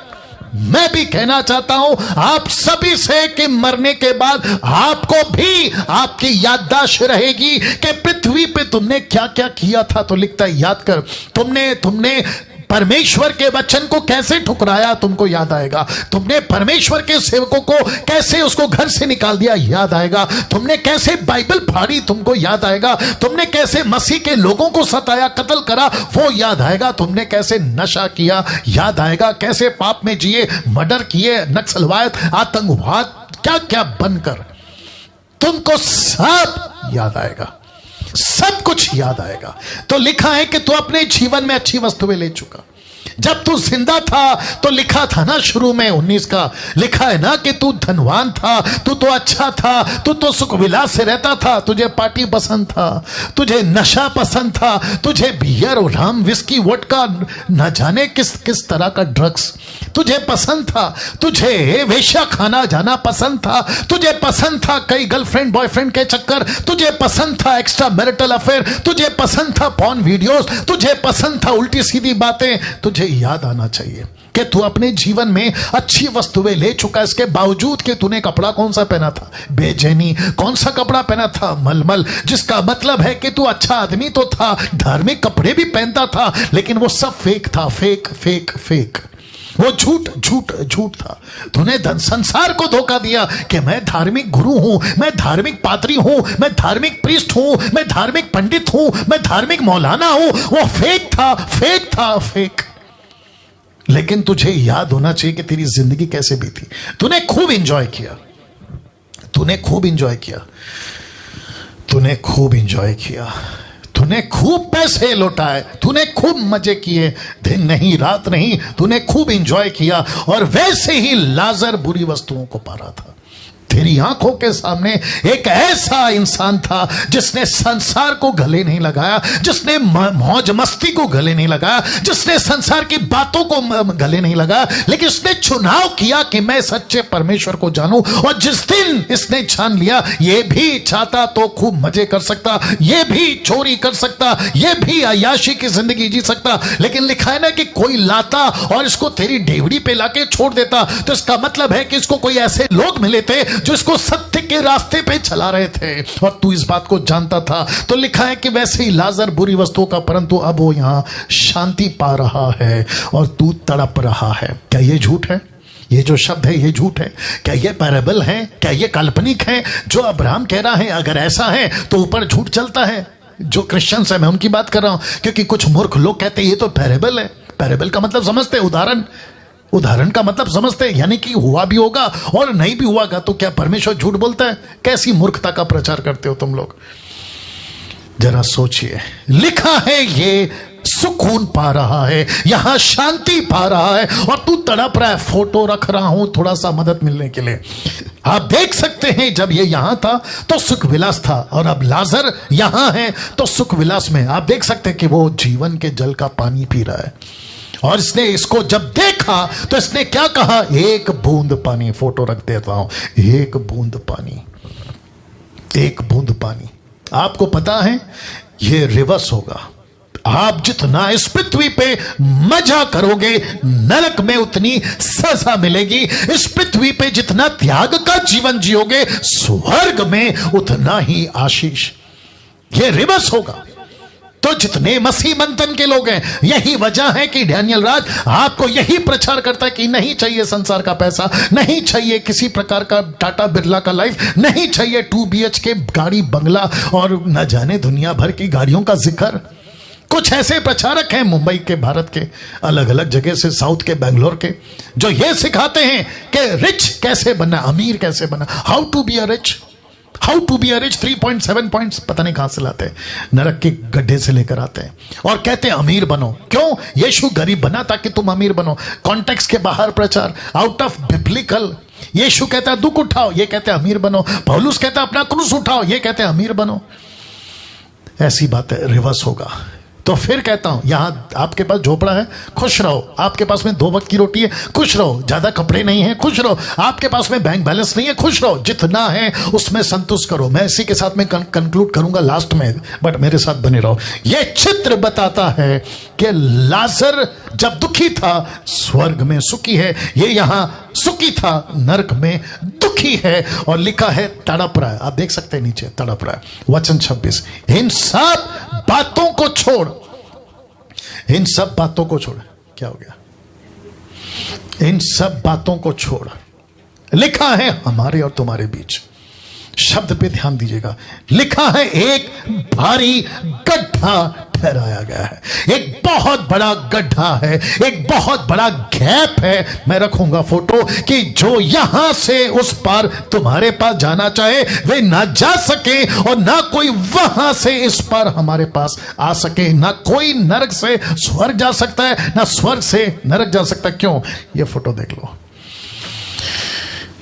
मैं भी कहना चाहता हूं आप सभी से कि मरने के बाद आपको भी आपकी याददाश्त रहेगी कि पृथ्वी पे तुमने क्या क्या किया था। तो लिखता है याद कर। तुमने परमेश्वर के वचन को कैसे ठुकराया, तुमको याद आएगा। तुमने परमेश्वर के सेवकों को कैसे उसको घर से निकाल दिया, याद आएगा। तुमने कैसे बाइबल फाड़ी, तुमको याद आएगा। तुमने कैसे मसीह के लोगों को सताया, कत्ल करा, वो याद आएगा। तुमने कैसे नशा किया, याद आएगा। कैसे पाप में जिए, मर्डर किए, नक्सलवाद, आतंकवाद, क्या क्या बनकर, तुमको सब याद आएगा। सब कुछ याद आएगा। तो लिखा है कि तू अपने जीवन में अच्छी वस्तुएं ले चुका। जब तू जिंदा था तो लिखा था ना शुरू में 19 का, लिखा है ना कि तू धनवान था, तू तो अच्छा था, तू तो सुख विलास से रहता था, तुझे पार्टी पसंद था, तुझे नशा पसंद था, तुझे बियर और राम विस्की वोडका न जाने किस किस तरह का ड्रग्स तुझे पसंद था, तुझे वेश्या खाना जाना पसंद था, तुझे पसंद था कई गर्लफ्रेंड बॉयफ्रेंड के चक्कर, तुझे पसंद था एक्स्ट्रा मैरिटल अफेयर, तुझे पसंद था पॉर्न वीडियोस, तुझे पसंद था उल्टी सीधी बातें। तुझे याद आना चाहिए कि तू अपने जीवन में अच्छी वस्तुएं ले चुका, इसके बावजूद कि तूने कपड़ा कौन सा पहना था, बेचैनी। कौन सा कपड़ा पहना था, मलमल, जिसका मतलब है कि तू अच्छा आदमी तो था, धार्मिक कपड़े भी पहनता था, लेकिन वो सब फेक था, फेक फेक फेक। वो झूठ झूठ झूठ था। तूने संसार को धोखा दिया कि मैं धार्मिक गुरु हूं, मैं धार्मिक पादरी हूं, मैं धार्मिक प्रीस्ट हूं, मैं धार्मिक पंडित हूं, मैं धार्मिक मौलाना हूं। वो फेक था, फेक था, फेक। लेकिन तुझे याद होना चाहिए कि तेरी जिंदगी कैसे बीती। तूने खूब एंजॉय किया, तूने खूब एंजॉय किया, तूने खूब एंजॉय किया, तूने खूब पैसे लौटाए, तूने खूब मजे किए, दिन नहीं रात नहीं, तूने खूब एंजॉय किया। और वैसे ही लाजर बुरी वस्तुओं को पा रहा था। तेरी आंखों के सामने एक ऐसा इंसान था जिसने संसार को गले नहीं लगाया, जिसने मौज मस्ती को गले नहीं लगाया, जिसने संसार की बातों को गले नहीं लगाया, लेकिन इसने चुनाव किया कि मैं सच्चे परमेश्वर को जानूं। और जिस दिन इसने जान लिया ये भी चाहता तो खूब मजे कर सकता, ये भी चोरी कर सकता, ये भी अय्याशी की जिंदगी जी सकता, लेकिन लिखा है ना कि कोई लाता और इसको तेरी डेवड़ी पे लाके छोड़ देता, तो इसका मतलब है कि इसको कोई ऐसे लोग मिले थे जो इसको सत्य के रास्ते पे चला रहे थे, और तू इस बात को जानता था। तो लिखा है कि वैसे ही लाजर बुरी वस्तुओं का, परंतु अब वो यहां शांति पा रहा है और तू तड़प रहा है। क्या ये झूठ है? ये जो शब्द है ये झूठ है? क्या ये पैराबल है? क्या ये काल्पनिक है जो अब्राहम कह रहा है? अगर ऐसा है तो ऊपर झूठ चलता है। जो क्रिश्चियंस है मैं उनकी बात कर रहा हूं, क्योंकि कुछ मूर्ख लोग कहते हैं ये तो पैराबल है। पैराबल का मतलब समझते हैं, उदाहरण। उदाहरण का मतलब समझते हैं, यानी कि हुआ भी होगा और नहीं भी हुआ। तो क्या परमेश्वर झूठ बोलता है? कैसी मूर्खता का प्रचार करते हो तुम लोग, जरा सोचिए। लिखा है ये सुकून पा रहा है, यहां शांति पा रहा है, और तू तड़प रहा है। फोटो रख रहा हूं थोड़ा सा मदद मिलने के लिए। आप देख सकते हैं जब ये यहां था तो सुख विलास था, और अब लाजर यहां है तो सुख विलास में। आप देख सकते हैं कि वो जीवन के जल का पानी पी रहा है। और इसने इसको जब देखा तो इसने क्या कहा? एक बूंद पानी। फोटो रख देता हूं, एक बूंद पानी, एक बूंद पानी। आपको पता है ये रिवर्स होगा। आप जितना इस पृथ्वी पे मजा करोगे, नरक में उतनी सजा मिलेगी। इस पृथ्वी पे जितना त्याग का जीवन जियोगे, स्वर्ग में उतना ही आशीष। ये रिवर्स होगा। तो जितने मसीह मंथन के लोग हैं, यही वजह है कि डैनियल राज आपको यही प्रचार करता है कि नहीं चाहिए संसार का पैसा, नहीं चाहिए किसी प्रकार का टाटा बिरला का लाइफ, नहीं चाहिए 2 BHK गाड़ी बंगला और न जाने दुनिया भर की गाड़ियों का जिक्र। कुछ ऐसे प्रचारक हैं मुंबई के, भारत के अलग अलग जगह से, साउथ के, बेंगलोर के, जो ये सिखाते हैं कि रिच कैसे बनना, अमीर कैसे बनना, how to be a rich, how to be a rich. 3.7 points पता नहीं कहां से लाते हैं, नरक के गड्ढे से लेकर आते हैं, और कहते हैं अमीर बनो। क्यों? यीशु गरीब बना ताकि तुम अमीर बनो। कॉन्टेक्स्ट के बाहर प्रचार, आउट ऑफ बिब्लिकल। यीशु कहता है दुख उठाओ, ये कहते हैं अमीर बनो। पौलुस कहता है अपना क्रूस उठाओ, ये कहते हैं अमीर बनो। ऐसी बात है, रिवर्स होगा। तो फिर कहता हूं, यहां आपके पास झोपड़ा है, खुश रहो। आपके पास में 2 वक्त की रोटी है, खुश रहो। ज्यादा कपड़े नहीं है, खुश रहो। आपके पास में बैंक बैलेंस नहीं है, खुश रहो। जितना है उसमें संतुष्ट करो। मैं इसी के साथ में कंक्लूड करूंगा लास्ट में, बट मेरे साथ बने रहो। यह चित्र बताता है कि लाजर जब दुखी था स्वर्ग में सुखी है, ये यहां सुखी था नरक में दुखी है। और लिखा है तड़प रहा है। आप देख सकते हैं नीचे तड़प रहा है। वचन 26, इन सब बातों को छोड़, इन सब बातों को छोड़। क्या हो गया? इन सब बातों को छोड़। लिखा है हमारे और तुम्हारे बीच, शब्द पे ध्यान दीजिएगा। लिखा है एक भारी गड्ढा ठहराया गया है। एक बहुत बड़ा गड्ढा है, एक बहुत बड़ा गैप है। मैं रखूंगा फोटो कि जो यहां से उस पार तुम्हारे पास जाना चाहे वे ना जा सके, और ना कोई वहां से इस पार हमारे पास आ सके। ना कोई नरक से स्वर्ग जा सकता है, ना स्वर्ग से नरक जा सकता। क्यों? ये फोटो देख लो,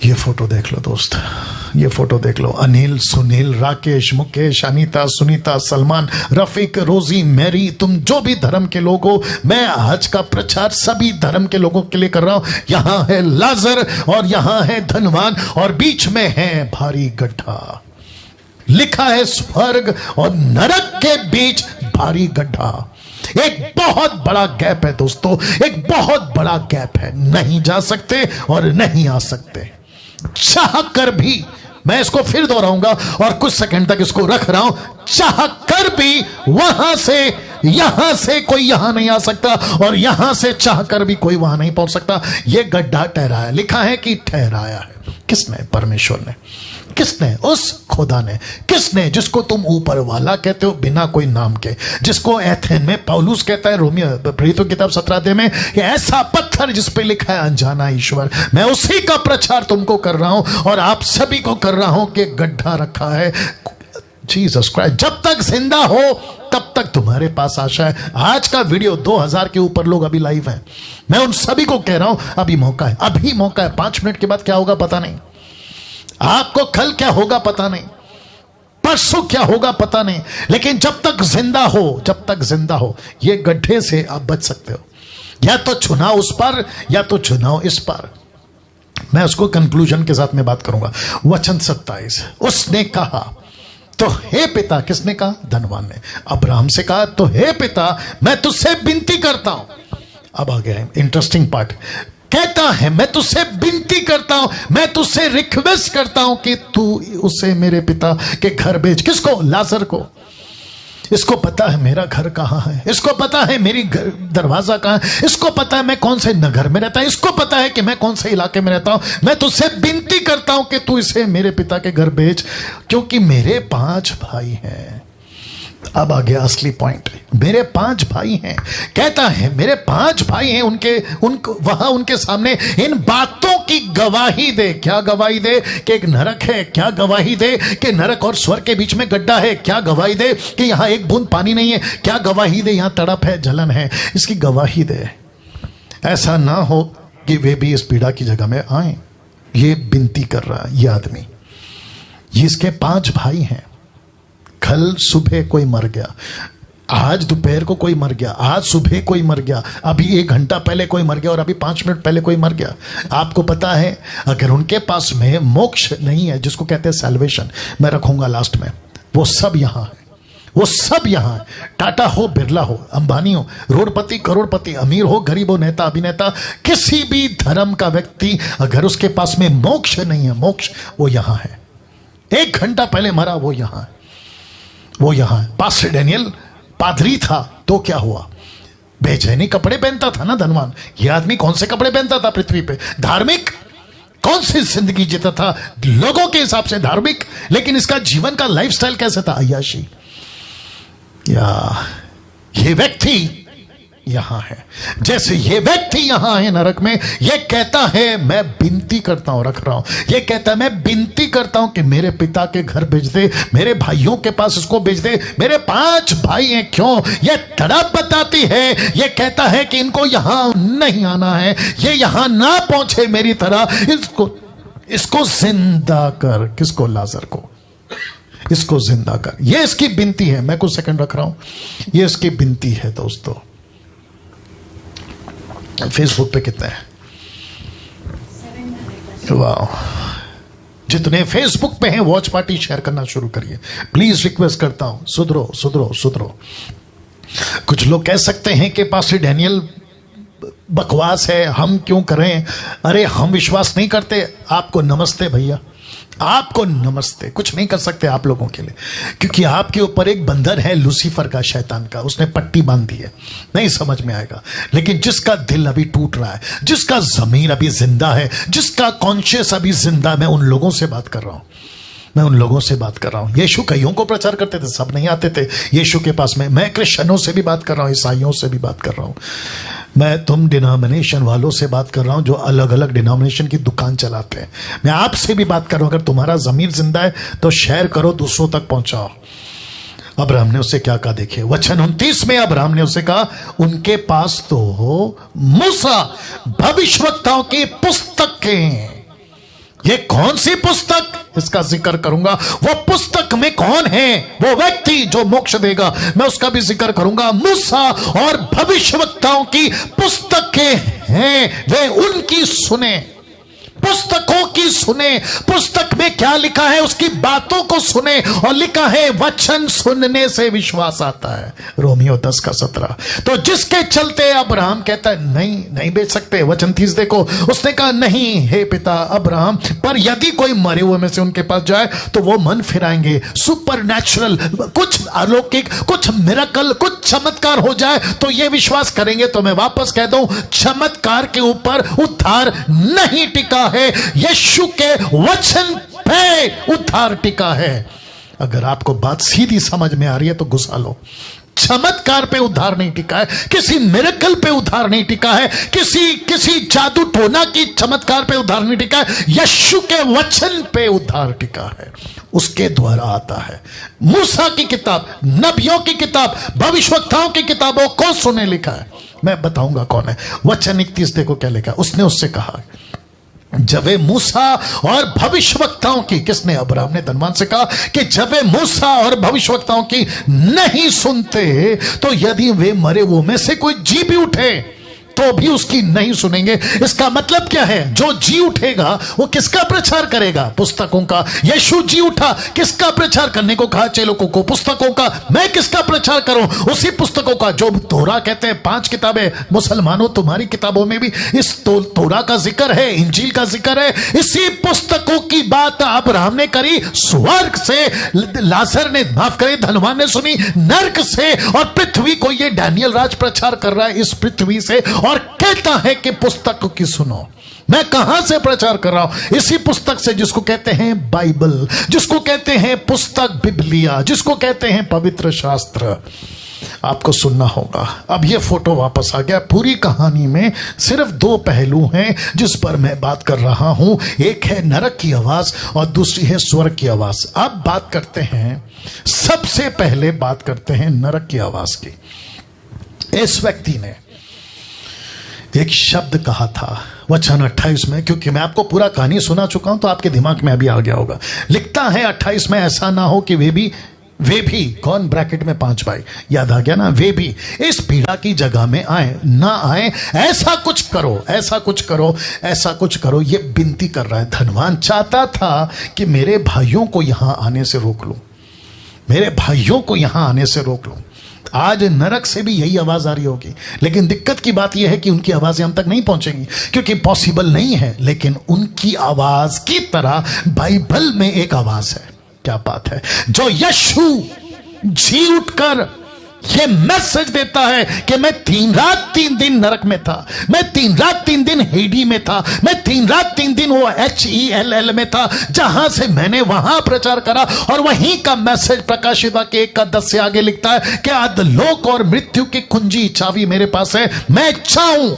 ये फोटो देख लो दोस्त, ये फोटो देख लो। अनिल, सुनील, राकेश, मुकेश, अनीता, सुनीता, सलमान, रफीक, रोजी, मैरी, तुम जो भी धर्म के लोग हो, मैं आज का प्रचार सभी धर्म के लोगों के लिए कर रहा हूं। यहां है लाजर और यहां है धनवान और बीच में है भारी गड्ढा। लिखा है स्वर्ग और नरक के बीच भारी गड्ढा। एक बहुत बड़ा गैप है दोस्तों, एक बहुत बड़ा गैप है। नहीं जा सकते और नहीं आ सकते। चाह कर भी, मैं इसको फिर दोहराऊंगा और कुछ सेकंड तक इसको रख रहा हूं, चाह कर भी वहां से कोई यहां नहीं आ सकता और यहां से चाह कर भी कोई वहां नहीं पहुंच सकता। यह गड्ढा ठहराया, लिखा है कि ठहराया है। किसने? परमेश्वर ने। किसने? उस खुदा ने। किसने? जिसको तुम ऊपर वाला कहते हो बिना कोई नाम के, जिसको एथेन में पौलुस कहता है, रोमियो प्रेरितों की किताब 17 अध्याय में, कि ऐसा पत्थर जिस पे लिखा है अनजाना ईश्वर। मैं उसी का प्रचार तुमको कर रहा हूं और आप सभी को कर रहा हूं कि गड्ढा रखा है जीसस क्राइस्ट। जब तक जिंदा हो तब तक तुम्हारे पास आशा है। आज का वीडियो 2000 के ऊपर लोग अभी लाइव हैं। मैं उन सभी को कह रहा हूं अभी मौका है, अभी मौका है। 5 मिनट के बाद क्या होगा पता नहीं, आपको कल क्या होगा पता नहीं, परसों क्या होगा पता नहीं, लेकिन जब तक जिंदा हो, जब तक जिंदा हो, ये गड्ढे से आप बच सकते हो। या तो चुनाव उस पर या तो चुनाव इस पर। मैं उसको कंक्लूजन के साथ में बात करूंगा। वचन 27, उसने कहा तो हे पिता, किसने कहा? धनवान ने। अब्राहम से कहा तो हे पिता, मैं तुझसे विनती करता हूं। अब आ गया इंटरेस्टिंग पार्ट। कहता है मैं तुझसे विनती करता हूं, मैं तुझसे रिक्वेस्ट करता हूं कि तू उसे मेरे पिता के घर भेज। किसको? लाजर को। इसको पता है मेरा घर कहां है, इसको पता है मेरी दरवाजा कहां है, इसको पता है मैं कौन से नगर में रहता हूं, इसको पता है कि मैं कौन से इलाके में रहता हूं। मैं तुझसे विनती करता हूं कि तू इसे मेरे पिता के घर भेज, क्योंकि मेरे 5 भाई हैं। अब आ गया असली पॉइंट। मेरे 5 भाई हैं। कहता है मेरे 5 भाई हैं, वहां उनके सामने इन बातों की गवाही दे। क्या गवाही दे? कि एक नरक है। क्या गवाही दे? कि नरक और स्वर्ग के बीच में गड्ढा है। क्या गवाही दे? कि यहां एक बूंद पानी नहीं है। क्या गवाही दे? यहां तड़प है, जलन है। इसकी गवाही दे। ऐसा ना हो कि वे भी इस पीड़ा की जगह में आए। ये विनती कर रहा है ये आदमी। ये इसके 5 भाई हैं। कल सुबह कोई मर गया, आज दोपहर को कोई मर गया, आज सुबह कोई मर गया, अभी 1 घंटा पहले कोई मर गया और अभी 5 मिनट पहले कोई मर गया। आपको पता है अगर उनके पास में मोक्ष नहीं है, जिसको कहते हैं सैल्वेशन, मैं रखूंगा लास्ट में, वो सब यहां है। वो सब यहां है। टाटा हो, बिरला हो, अंबानी हो, रोडपति, करोड़पति, अमीर हो, गरीब हो, नेता, अभिनेता, किसी भी धर्म का व्यक्ति अगर उसके पास में मोक्ष नहीं है, मोक्ष वो यहां है। 1 घंटा पहले मरा वो यहां है, वो यहां है। पास्टर डैनियल पादरी था तो क्या हुआ? बेचैनी कपड़े पहनता था ना धनवान। यह आदमी कौन से कपड़े पहनता था पृथ्वी पे? धार्मिक। कौन सी जिंदगी जीता था? लोगों के हिसाब से धार्मिक, लेकिन इसका जीवन का लाइफस्टाइल कैसा था? अय्याशी। या ये व्यक्ति यहां है, जैसे ये व्यक्ति यहां है नरक में। ये कहता है मैं विनती करता हूं, रख रहा हूं, ये कहता है मैं विनती करता हूं कि मेरे पिता के घर भेज दे, मेरे भाइयों के पास इसको भेज दे। मेरे 5 भाई हैं। क्यों? ये तड़प बताती है। ये कहता है कि इनको यहां नहीं आना है, ये यहां ना पहुंचे मेरी तरह। इसको जिंदा कर। किसको? लाजर को। इसको जिंदा कर। ये इसकी विनती है। मैं कुछ सेकंड रख रहा हूं। ये इसकी विनती है दोस्तों। फेसबुक पे कितने हैं? वाह, जितने फेसबुक पे हैं वॉच पार्टी शेयर करना शुरू करिए प्लीज। रिक्वेस्ट करता हूं, सुधरो सुधरो सुधरो। कुछ लोग कह सकते हैं कि पास्टर डैनियल बकवास है, हम क्यों करें? अरे हम विश्वास नहीं करते। आपको नमस्ते भैया, आपको नमस्ते। कुछ नहीं कर सकते आप लोगों के लिए, क्योंकि आपके ऊपर एक बंधन है लूसीफर का, शैतान का। उसने पट्टी बांध दी है, नहीं समझ में आएगा। लेकिन जिसका दिल अभी टूट रहा है, जिसका जमीर अभी जिंदा है, जिसका कॉन्शियस अभी जिंदा, मैं उन लोगों से बात कर रहा हूं। मैं उन लोगों से बात कर रहा हूं। यीशु कईयों को प्रचार करते थे, सब नहीं आते थे यीशु के पास में। मैं क्रिश्चियनों से भी बात कर रहा हूं, ईसाइयों से भी बात कर रहा हूं, मैं तुम डिनोमिनेशन वालों से बात कर रहा हूं जो अलग अलग डिनोमिनेशन की दुकान चलाते हैं। मैं आपसे भी बात कर रहा हूं, अगर तुम्हारा ज़मीर जिंदा है तो शेयर करो, दूसरों तक पहुंचाओ। अब्राहम ने उससे क्या कहा, देखिए वचन 29 में अब्राहम ने उससे कहा, उनके पास तो मूसा भविष्यवक्ताओं की पुस्तकें। ये कौन सी पुस्तक, इसका जिक्र करूंगा। वो पुस्तक में कौन है, वो व्यक्ति जो मोक्ष देगा, मैं उसका भी जिक्र करूंगा। मूसा और भविष्यवक्ताओं की पुस्तकें हैं, वे उनकी सुने, पुस्तकों की सुने। पुस्तक में क्या लिखा है उसकी बातों को सुने, और लिखा है वचन सुनने से विश्वास आता है, रोमियो 10:17। तो जिसके चलते अब्राहम कहता है नहीं नहीं बेच सकते। वचन 30 देखो, उसने कहा नहीं हे पिता अब्राहम, पर यदि कोई मरे हुए में से उनके पास जाए तो वो मन फिराएंगे। सुपर नेचुरल, कुछ अलौकिक, कुछ मिरेकल, कुछ चमत्कार हो जाए तो ये विश्वास करेंगे। तो मैं वापस कह दूं, चमत्कार के ऊपर उद्धार नहीं टिका है, यीशु के वचन पे उद्धार टिका है। अगर आपको बात सीधी समझ में आ रही है तो घुसा लो। चमत्कार पे उद्धार नहीं टिका है, किसी मिरेकल पे उद्धार नहीं टिका है, किसी जादू टोना की चमत्कार पे उद्धार नहीं टिका है, यीशु के वचन पे उद्धार टिका है। उसके द्वारा आता है। मूसा की किताब, नबियों की किताब, भविष्यवक्ताओं की किताबों को सुने लिखा है। मैं बताऊंगा कौन है। वचन 31 देखो क्या लिखा है। उसने उससे कहा, जब वे मूसा और भविष्यवक्ताओं की, किसने, अब्राहम ने धनवान से कहा कि जब वे मूसा और भविष्यवक्ताओं की नहीं सुनते तो यदि वे मरे हुए में से कोई जी भी उठे तो भी उसकी नहीं सुनेंगे। इसका मतलब क्या है, जो जी उठेगा वो किसका प्रचार करेगा, पुस्तकों का। यीशु जी उठा, किसका प्रचार करने को कहा, चेलों को, पुस्तकों का। मैं किसका प्रचार करूं, उसी पुस्तकों का। जो तोरा कहते हैं 5 किताबें, मुसलमानों तुम्हारी किताबों में भी इस तोरा का जिक्र है, इंजील का जिक्र है। इसी पुस्तकों की बात अब्राहम ने करी, स्वर्ग से लाजर ने, माफ करे, धनवान ने सुनी, नरक से, और पृथ्वी को ये डैनियल राज प्रचार कर रहा है इस पृथ्वी से, और कहता है कि पुस्तक की सुनो। मैं कहां से प्रचार कर रहा हूं, इसी पुस्तक से, जिसको कहते हैं बाइबल, जिसको कहते हैं पुस्तक बिबलिया, जिसको कहते हैं पवित्र शास्त्र। आपको सुनना होगा। अब ये फोटो वापस आ गया। पूरी कहानी में सिर्फ 2 पहलू हैं जिस पर मैं बात कर रहा हूं, एक है नरक की आवाज और दूसरी है स्वर्ग की आवाज। अब बात करते हैं, सबसे पहले बात करते हैं नरक की आवाज की। इस व्यक्ति ने एक शब्द कहा था वचन 28 में, क्योंकि मैं आपको पूरा कहानी सुना चुका हूं तो आपके दिमाग में अभी आ गया होगा। लिखता है 28 में, ऐसा ना हो कि वे भी कौन, ब्रैकेट में 5 भाई, याद आ गया ना, वे भी इस पीड़ा की जगह में आए ना आए, ऐसा कुछ करो, ऐसा कुछ करो, ऐसा कुछ करो। ये विनती कर रहा है। धनवान चाहता था कि मेरे भाइयों को यहां आने से रोक लूं, मेरे भाइयों को यहां आने से रोक लूं। आज नरक से भी यही आवाज आ रही होगी, लेकिन दिक्कत की बात यह है कि उनकी आवाजें हम तक नहीं पहुंचेंगी, क्योंकि पॉसिबल नहीं है। लेकिन उनकी आवाज की तरह बाइबल में एक आवाज है, क्या बात है, जो यीशु जी उठकर ये मैसेज देता है कि मैं 3 रात 3 दिन नरक में था, मैं 3 रात 3 दिन हेडी में था, मैं 3 रात 3 दिन वो HELL में था, जहां से मैंने वहां प्रचार करा। और वहीं का मैसेज प्रकाशित वाक्य 1:10 से आगे लिखता है कि अधोलोक और मृत्यु की कुंजी चाबी मेरे पास है, मैं चाहूं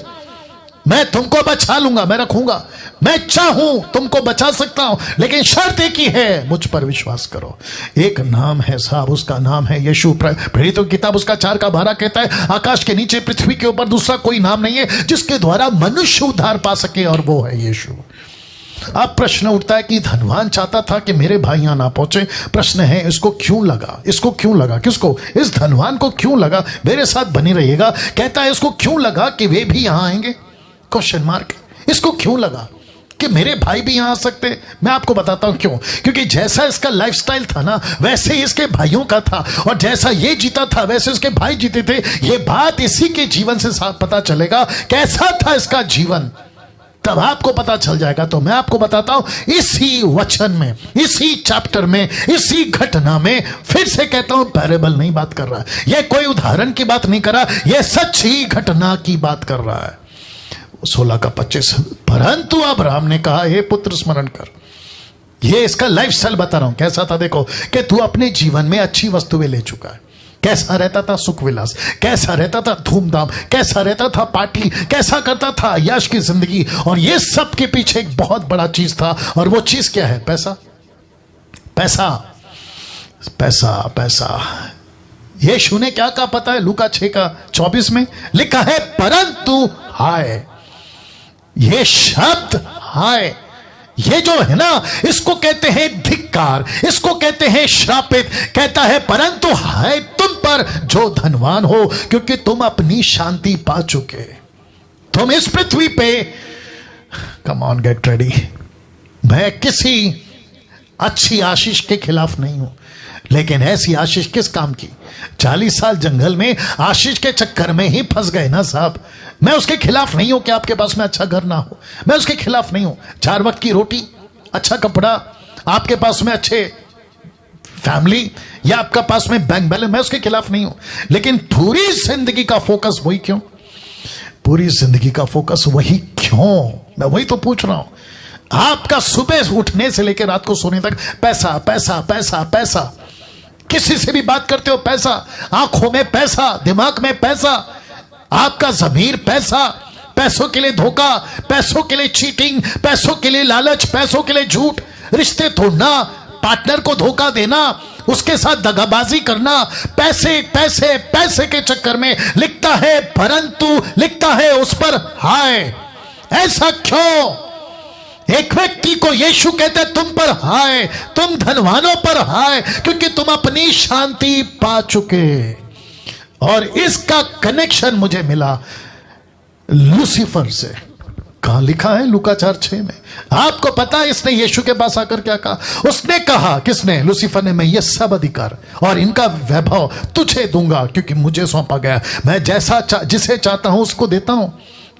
मैं तुमको बचा लूंगा, मैं रखूंगा, मैं चाहूं तुमको बचा सकता हूं, लेकिन शर्त एक ही है, मुझ पर विश्वास करो। एक नाम है साहब, उसका नाम है यीशु। प्रेरितों की किताब उसका 4:12 कहता है, आकाश के नीचे पृथ्वी के ऊपर दूसरा कोई नाम नहीं है जिसके द्वारा मनुष्य उद्धार पा सके, और वो है यीशु। अब प्रश्न उठता है कि धनवान चाहता था कि मेरे भाई यहां ना पहुंचे। प्रश्न है, इसको क्यों लगा, इसको क्यों लगा, किसको, इस धनवान को क्यों लगा, मेरे साथ बनी रहिएगा। कहता है इसको क्यों लगा कि वे भी यहां आएंगे, क्वेश्चन मार्क। इसको क्यों लगा कि मेरे भाई भी यहां आ सकते। मैं आपको बताता हूं क्यों। क्योंकि जैसा इसका लाइफस्टाइल था ना, वैसे ही इसके भाइयों का था, और जैसा ये जीता था वैसे उसके भाई जीते थे। ये बात इसी के जीवन से साथ पता चलेगा, कैसा था इसका जीवन, तब आपको पता चल जाएगा। तो मैं आपको बताता हूं, इसी वचन में, इसी चैप्टर में, इसी घटना में, फिर से कहता हूं, पैरेबल नहीं बात कर रहा है, यह कोई उदाहरण की बात नहीं कर रहा, यह सच्ची घटना की बात कर रहा है। 16 का 25, परंतु अब्राहम ने कहा, हे पुत्र स्मरण कर, ये इसका लाइफस्टाइल बता रहा हूं कैसा था। देखो कि तू अपने जीवन में अच्छी वस्तुएं ले चुका है, कैसा रहता था सुख विलास, कैसा रहता था धूमधाम, कैसा रहता था पार्टी, कैसा करता था यश की जिंदगी। और ये सब के पीछे एक बहुत बड़ा चीज था, और वो चीज क्या है? पैसा, पैसा, पैसा, पैसा। यीशु ने क्या कहा पता है? लूका 6:24 में लिखा है, परंतु हाय, ये शब्द हाय, ये जो है ना, इसको कहते हैं धिक्कार, इसको कहते हैं श्रापित। कहता है परंतु हाय तुम पर जो धनवान हो, क्योंकि तुम अपनी शांति पा चुके। तुम इस पृथ्वी पे, कम ऑन गेट रेडी। मैं किसी अच्छी आशीष के खिलाफ नहीं हूं, लेकिन ऐसी आशीष किस काम की? 40 साल जंगल में आशीष के चक्कर में ही फंस गए ना साहब। मैं उसके खिलाफ नहीं हूं कि आपके पास में अच्छा घर ना हो, मैं उसके खिलाफ नहीं हूं। 4 वक्त की रोटी, अच्छा कपड़ा, आपके पास में अच्छे फैमिली, या आपका पास में बैंक बैलेंस, मैं उसके खिलाफ नहीं हूं। लेकिन पूरी जिंदगी का फोकस वही क्यों? पूरी जिंदगी का फोकस वही क्यों? मैं वही तो पूछ रहा हूं। आपका सुबह उठने से लेकर रात को सोने तक पैसा, पैसा, पैसा, पैसा। किसी से भी बात करते हो पैसा, आंखों में पैसा, दिमाग में पैसा, आपका ज़मीर पैसा, पैसों के लिए धोखा, पैसों के लिए चीटिंग, पैसों के लिए लालच, पैसों के लिए झूठ, रिश्ते तोड़ना, पार्टनर को धोखा देना, उसके साथ दगाबाजी करना, पैसे पैसे पैसे के चक्कर में। लिखता है परंतु, लिखता है उस पर हाय। ऐसा क्यों? एक व्यक्ति को यीशु कहते हैं तुम पर हाय, तुम धनवानों पर हाय, क्योंकि तुम अपनी शांति पा चुके। और इसका कनेक्शन मुझे मिला लूसीफर से। कहां लिखा है? लूका 4:6 में। आपको पता है इसने यीशु के पास आकर क्या कहा? उसने कहा, किसने? लूसीफर ने, मैं ये सब अधिकार और इनका वैभव तुझे दूंगा, क्योंकि मुझे सौंपा गया। मैं जैसा जिसे चाहता हूं उसको देता हूं।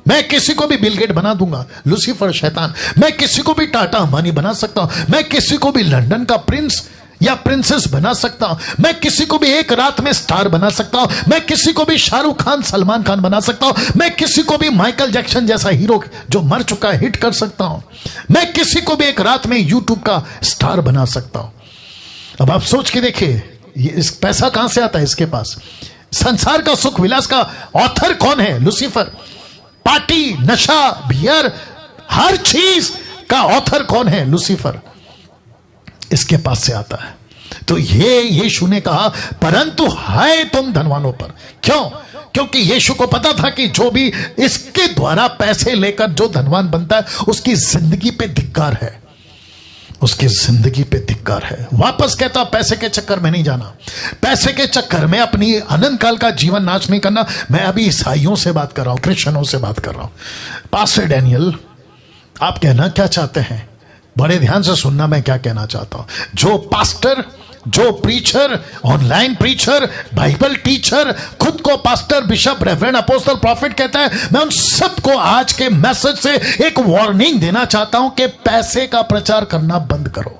मैं किसी को भी बिल गेट बना दूंगा, लूसीफर शैतान। मैं किसी को भी टाटा अंबानी बना सकता हूं। मैं किसी को भी लंदन का प्रिंस या प्रिंसेस बना सकता हूं। मैं किसी को भी एक रात में स्टार बना सकता हूं। मैं किसी को भी शाहरुख खान, सलमान खान बना सकता हूं। मैं किसी को भी माइकल जैक्सन जैसा हीरो जो मर चुका है हिट कर सकता हूं। मैं किसी को भी एक रात में यूट्यूब का स्टार बना सकता हूं। अब आप सोच के देखिए, इस पैसा कहां से आता है इसके पास? संसार का सुख विलास का ऑथर कौन है? लूसीफर। पार्टी, नशा, बियर, हर चीज का ऑथर कौन है? लूसीफर। इसके पास से आता है। तो ये यीशु ने कहा परंतु हाय तुम धनवानों पर। क्यों? क्योंकि यीशु को पता था कि जो भी इसके द्वारा पैसे लेकर जो धनवान बनता है उसकी जिंदगी पे धिक्कार है, उसकी जिंदगी पे धिक्कार है। वापस कहता पैसे के चक्कर में नहीं जाना, पैसे के चक्कर में अपनी अनंत काल का जीवन नाश नहीं करना। मैं अभी ईसाइयों से बात कर रहा हूं, क्रिश्चियनों से बात कर रहा हूं। पास्टर डैनियल, आप कहना क्या चाहते हैं? बड़े ध्यान से सुनना मैं क्या कहना चाहता हूं। जो पास्टर, जो preacher, online preacher, Bible teacher, खुद को pastor, bishop, reverend, apostle, profit कहता है, मैं उन सबको आज के मैसेज से एक वार्निंग देना चाहता हूं कि पैसे का प्रचार करना बंद करो,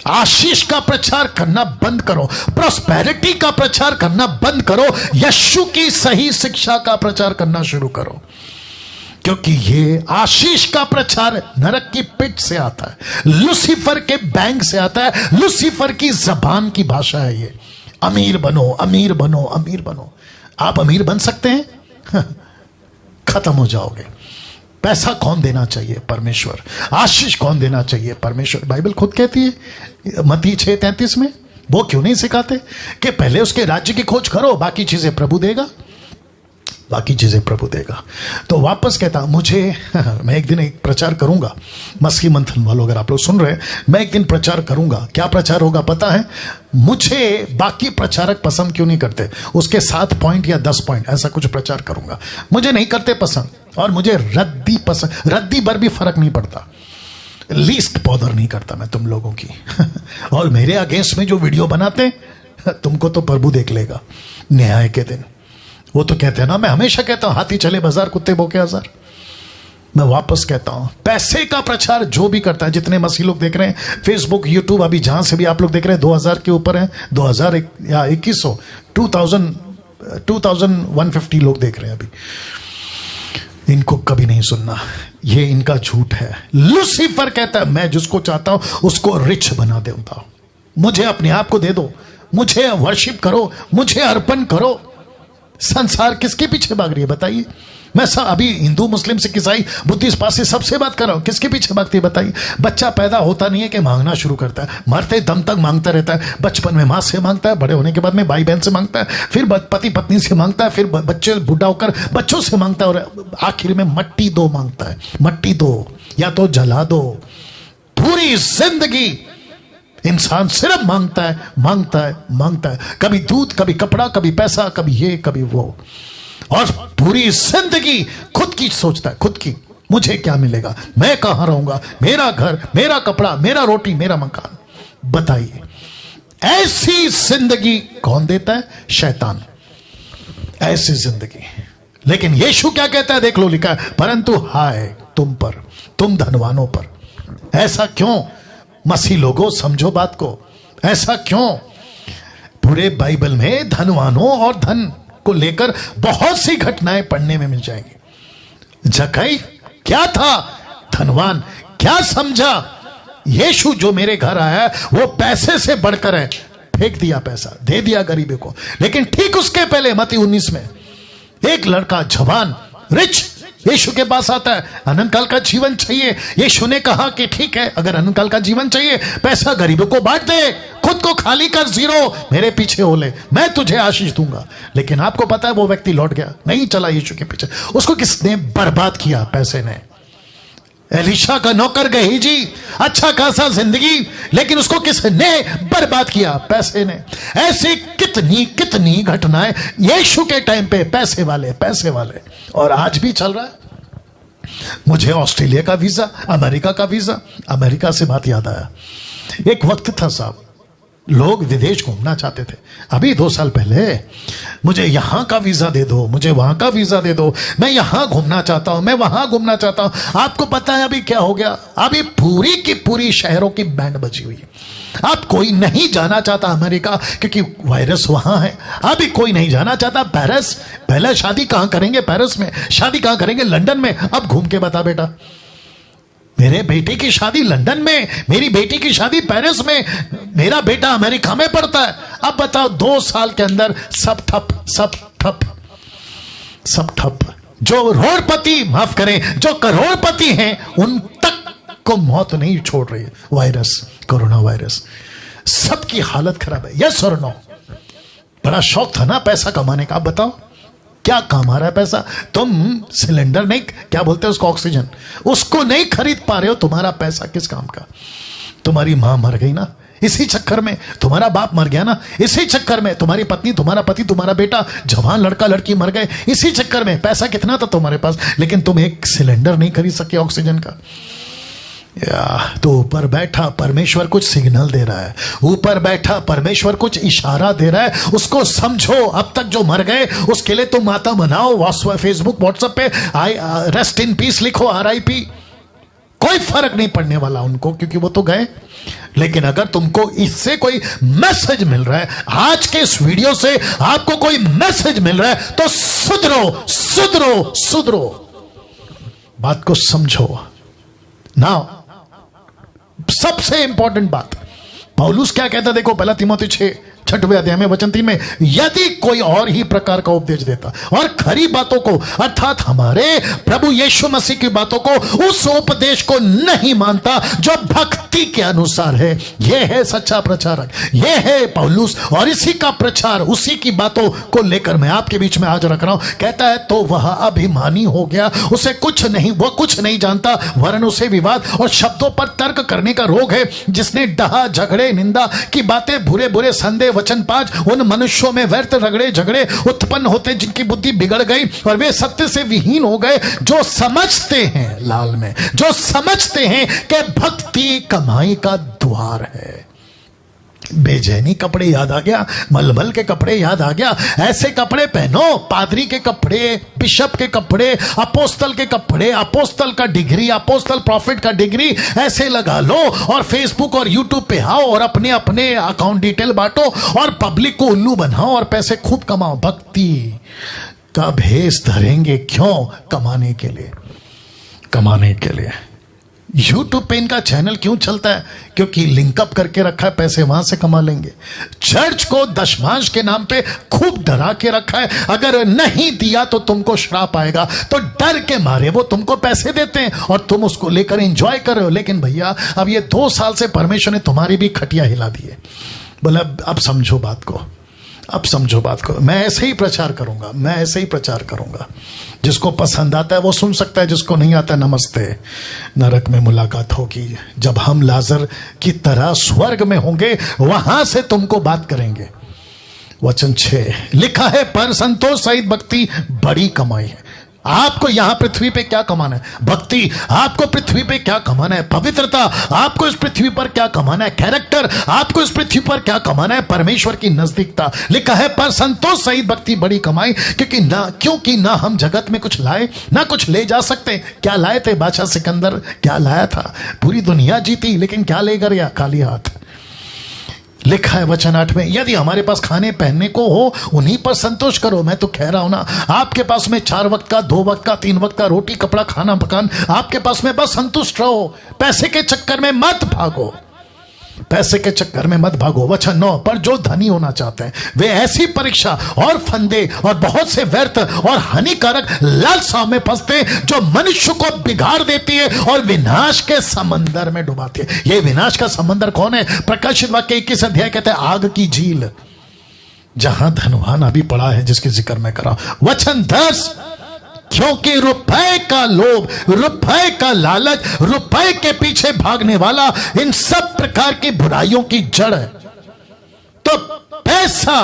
आशीष का प्रचार करना बंद करो, प्रॉस्पेरिटी का प्रचार करना बंद करो, यीशु की सही शिक्षा का प्रचार करना शुरू करो। क्योंकि ये आशीष का प्रचार नरक की पिट से आता है, लूसीफर के बैंक से आता है, लूसीफर की जबान की भाषा है ये। अमीर बनो, अमीर बनो, अमीर बनो। आप अमीर बन सकते हैं? खत्म हो जाओगे। पैसा कौन देना चाहिए? परमेश्वर। आशीष कौन देना चाहिए? परमेश्वर। बाइबल खुद कहती है मत्ती 6:33 में, वो क्यों नहीं सिखाते कि पहले उसके राज्य की खोज करो, बाकी चीजें प्रभु देगा, बाकी चीजें प्रभु देगा। तो वापस कहता मुझे मैं एक दिन एक प्रचार करूंगा, मस्की मंथन वालों अगर आप लोग सुन रहे हैं, मैं एक दिन प्रचार करूंगा। क्या प्रचार होगा पता है? मुझे बाकी प्रचारक पसंद क्यों नहीं करते, उसके 7 पॉइंट या 10 पॉइंट ऐसा कुछ प्रचार करूंगा। मुझे नहीं करते पसंद, और मुझे रद्दी पसंद, रद्दी भर भी फर्क नहीं पड़ता, लीस्ट बॉदर नहीं करता मैं तुम लोगों की। और मेरे अगेंस्ट में जो वीडियो बनाते तुमको तो प्रभु देख लेगा न्याय के दिन। वो तो कहते हैं ना, मैं हमेशा कहता हूं हाथी चले बाजार, कुत्ते भौंके हजार। मैं वापस कहता हूं पैसे का प्रचार जो भी करता है, जितने मसीह लोग देख रहे हैं फेसबुक, यूट्यूब, अभी जहां से भी आप लोग देख रहे हैं 2000 के ऊपर है, 2000 या 2100, 2150 लोग देख रहे हैं अभी। इनको कभी नहीं सुनना, ये इनका झूठ है। लूसीफर कहता है मैं जिसको चाहता हूं उसको रिच बना देता हूं, मुझे अपने आप को दे दो, मुझे वर्शिप करो, मुझे अर्पण करो। संसार किसके पीछे भाग रही है बताइए? मैं सब अभी हिंदू मुस्लिम सिख ईसाई बुद्धिस्ट पारसी सबसे बात कर रहा हूं, किसके पीछे भागती है बताइए? बच्चा पैदा होता नहीं है कि मांगना शुरू करता है, मरते दम तक मांगता रहता है। बचपन में माँ से मांगता है, बड़े होने के बाद में भाई बहन से मांगता है, फिर पति पत्नी से मांगता है, फिर बच्चे बूढ़ा होकर बच्चों से मांगता है, और आखिर में मट्टी दो मांगता है। मट्टी दो या तो जला दो। पूरी जिंदगी इंसान सिर्फ मांगता है, मांगता है, मांगता है। कभी दूध, कभी कपड़ा, कभी पैसा, कभी ये कभी वो, और पूरी जिंदगी खुद की सोचता है, खुद की, मुझे क्या मिलेगा, मैं कहां रहूंगा, मेरा घर, मेरा कपड़ा, मेरा रोटी, मेरा मकान। बताइए ऐसी जिंदगी कौन देता है? शैतान। ऐसी जिंदगी। लेकिन यीशु क्या कहता है देख लो, लिखा है परंतु हाय तुम पर, तुम धनवानों पर। ऐसा क्यों? मसीह लोगों समझो बात को, ऐसा क्यों? पूरे बाइबल में धनवानों और धन को लेकर बहुत सी घटनाएं पढ़ने में मिल जाएंगी। जक्कई क्या था? धनवान। क्या समझा? यीशु जो मेरे घर आया वो पैसे से बढ़कर है, फेंक दिया पैसा, दे दिया गरीबों को। लेकिन ठीक उसके पहले मत्ती 19 में एक लड़का जवान रिच यीशु के पास आता है, अनंत काल का जीवन चाहिए। यीशु ने कहा कि ठीक है, अगर अनंत काल का जीवन चाहिए, पैसा गरीबों को बांट दे, खुद को खाली कर, जीरो, मेरे पीछे हो ले, मैं तुझे आशीष दूंगा। लेकिन आपको पता है वो व्यक्ति लौट गया, नहीं चला यीशु के पीछे। उसको किसने बर्बाद किया? पैसे ने। एलीशा का नौकर गेहजी, अच्छा खासा जिंदगी, लेकिन उसको किसने बर्बाद किया? पैसे ने। ऐसी कितनी कितनी घटनाएं यीशु के टाइम पे, पैसे वाले, पैसे वाले, और आज भी चल रहा है। मुझे ऑस्ट्रेलिया का वीजा, अमेरिका का वीजा, अमेरिका से बात याद आया। एक वक्त था साहब, लोग विदेश घूमना चाहते थे। अभी 2 साल पहले मुझे यहां का वीजा दे दो, मुझे वहां का वीजा दे दो, मैं यहां घूमना चाहता हूं, मैं वहां घूमना चाहता हूं। आपको पता है अभी क्या हो गया? अभी पूरी की पूरी शहरों की बैंड बजी हुई है। अब कोई नहीं जाना चाहता अमेरिका, क्योंकि वायरस वहां है। अभी कोई नहीं जाना चाहता पेरिस। पहले शादी कहां करेंगे? पेरिस में। शादी कहां करेंगे? लंदन में। अब घूम के बता बेटा, मेरे बेटे की शादी लंदन में, मेरी बेटी की शादी पेरिस में, मेरा बेटा अमेरिका में पढ़ता है। अब बताओ 2 साल के अंदर सब ठप, सब ठप, सब ठप। जो करोड़पति, माफ करें, जो करोड़पति हैं उन तक को मौत नहीं छोड़ रही है वायरस, कोरोना वायरस। सबकी हालत खराब है। यस और नो? बड़ा शौक था ना पैसा कमाने का। अब बताओ क्या काम आ रहा है पैसा? तुम सिलेंडर नहीं, क्या बोलते हैं उसको, ऑक्सीजन, उसको नहीं खरीद पा रहे हो। तुम्हारा पैसा किस काम का? तुम्हारी मां मर गई ना, इसी चक्कर में। तुम्हारा बाप मर गया ना, इसी चक्कर में। तुम्हारी पत्नी, तुम्हारा पति, तुम्हारा बेटा, जवान लड़का लड़की मर गए, इसी चक्कर में। पैसा कितना था तुम्हारे पास, लेकिन तुम एक सिलेंडर नहीं खरीद सके ऑक्सीजन का। तो ऊपर बैठा परमेश्वर कुछ सिग्नल दे रहा है, ऊपर बैठा परमेश्वर कुछ इशारा दे रहा है, उसको समझो। अब तक जो मर गए उसके लिए तुम माता मनाओ, फेसबुक व्हाट्सएप पे रेस्ट इन पीस लिखो, RIP। कोई फर्क नहीं पड़ने वाला उनको, क्योंकि वो तो गए। लेकिन अगर तुमको इससे कोई मैसेज मिल रहा है, आज के इस वीडियो से आपको कोई मैसेज मिल रहा है, तो सुधरो, सुधरो, सुधरो, बात को समझो ना। सबसे इंपॉर्टेंट बात, पौलुस क्या कहता देखो, 1 तीमुथियुस 6 अध्याय में वचन 3 में, यदि कोई और ही प्रकार का उपदेश देता और खरी बातों को, अर्थात हमारे प्रभु यीशु मसीह की बातों को, उस उपदेश को नहीं मानता जो भक्ति के अनुसार है, यह है सच्चा प्रचारक, यह है पौलुस। और इसी का प्रचार, उसी की बातों को लेकर मैं आपके बीच में आज रख रहा हूं। कहता है तो वह अभिमानी हो गया, उसे कुछ नहीं, वह कुछ नहीं जानता, वरन उसे विवाद और शब्दों पर तर्क करने का रोग है, जिसने डहा, झगड़े, निंदा की बातें, बुरे बुरे संदेह वचन पाज, उन मनुष्यों में व्यर्थ रगड़े झगड़े उत्पन्न होते जिनकी बुद्धि बिगड़ गई और वे सत्य से विहीन हो गए, जो समझते हैं, लाल में, जो समझते हैं कि भक्ति कमाई का द्वार है। बेचैनी कपड़े याद आ गया, मलमल के कपड़े याद आ गया। ऐसे कपड़े पहनो, पादरी के कपड़े, बिशप के कपड़े, अपोस्तल के कपड़े, अपोस्तल का डिग्री, अपोस्तल प्रॉफिट का डिग्री ऐसे लगा लो और फेसबुक और यूट्यूब पे आओ और अपने अपने अकाउंट डिटेल बांटो और पब्लिक को उल्लू बनाओ और पैसे खूब कमाओ। भक्ति का भेष धरेंगे। क्यों? कमाने के लिए, कमाने के लिए। यूट्यूब पे इनका चैनल क्यों चलता है? क्योंकि लिंकअप करके रखा है, पैसे वहां से कमा लेंगे। चर्च को दशमांश के नाम पे खूब डरा के रखा है, अगर नहीं दिया तो तुमको श्राप आएगा, तो डर के मारे वो तुमको पैसे देते हैं और तुम उसको लेकर एंजॉय कर रहे हो। लेकिन भैया अब ये 2 साल से परमेश्वर ने तुम्हारी भी खटिया हिला दी है। बोला अब समझो बात को, अब समझो बात को। मैं ऐसे ही प्रचार करूंगा, मैं ऐसे ही प्रचार करूंगा। जिसको पसंद आता है वो सुन सकता है, जिसको नहीं आता नमस्ते। नरक में मुलाकात होगी जब हम लाजर की तरह स्वर्ग में होंगे, वहां से तुमको बात करेंगे। वचन 6 लिखा है, पर संतोष सहित भक्ति बड़ी कमाई है। आपको यहां पृथ्वी पे क्या कमाना है? भक्ति। आपको पृथ्वी पे क्या कमाना है? पवित्रता। आपको इस पृथ्वी पर क्या कमाना है? कैरेक्टर। आपको इस पृथ्वी पर क्या कमाना है? परमेश्वर की नजदीकता। लिखा है, पर संतोष सहित भक्ति बड़ी कमाई, क्योंकि ना हम जगत में कुछ लाए ना कुछ ले जा सकते। क्या लाए थे? बादशाह सिकंदर क्या लाया था? पूरी दुनिया जीती, लेकिन क्या ले गया? खाली हाथ। लिखा है वचन 8 में, यदि हमारे पास खाने पहनने को हो उन्हीं पर संतोष करो। मैं तो कह रहा हूं ना, आपके पास में 4 वक्त का, 2 वक्त का, 3 वक्त का रोटी, कपड़ा, खाना, मकान आपके पास में, बस संतुष्ट रहो। पैसे के चक्कर में मत भागो, पैसे के चक्कर में मत भागो। वचन 9, पर जो धनी होना चाहते हैं वे ऐसी परीक्षा और फंदे और बहुत से व्यर्थ और हानिकारक लालसाओं में फंसते जो मनुष्य को बिगाड़ देती है और विनाश के समंदर में डुबाती है। ये विनाश का समंदर कौन है? प्रकाशित वाक्य 21 अध्याय कहते हैं, आग की झील, जहां धनवान अभी पड़ा है, जिसकी जिक्र मैं कर रहा हूं। वचन 10, क्योंकि रुपए का लोभ, रुपए का लालच, रुपए के पीछे भागने वाला इन सब प्रकार की बुराइयों की जड़ है। तो पैसा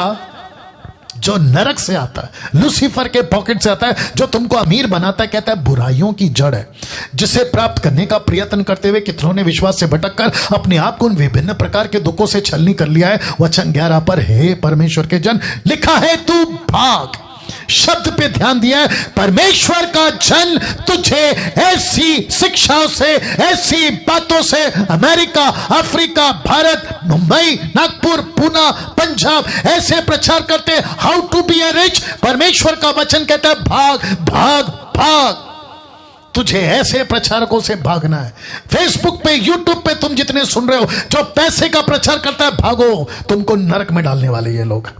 जो नरक से आता है, लूसीफर के पॉकेट से आता है, जो तुमको अमीर बनाता है, कहता है बुराइयों की जड़ है, जिसे प्राप्त करने का प्रयत्न करते हुए कितनों ने विश्वास से भटककर अपने आप को उन विभिन्न प्रकार के दुखों से छलनी कर लिया है। वचन 11 पर, हे परमेश्वर के जन, लिखा है तू भाग। शब्द पे ध्यान दिया है, परमेश्वर का जन तुझे ऐसी शिक्षाओं से, ऐसी बातों से, अमेरिका, अफ्रीका, भारत, मुंबई, नागपुर, पूना, पंजाब, ऐसे प्रचार करते how to be a rich. परमेश्वर का वचन कहता है भाग भाग भाग। तुझे ऐसे प्रचारकों से भागना है। फेसबुक पे, यूट्यूब पे तुम जितने सुन रहे हो जो पैसे का प्रचार करता है, भागो। तुमको नरक में डालने वाले ये लोग,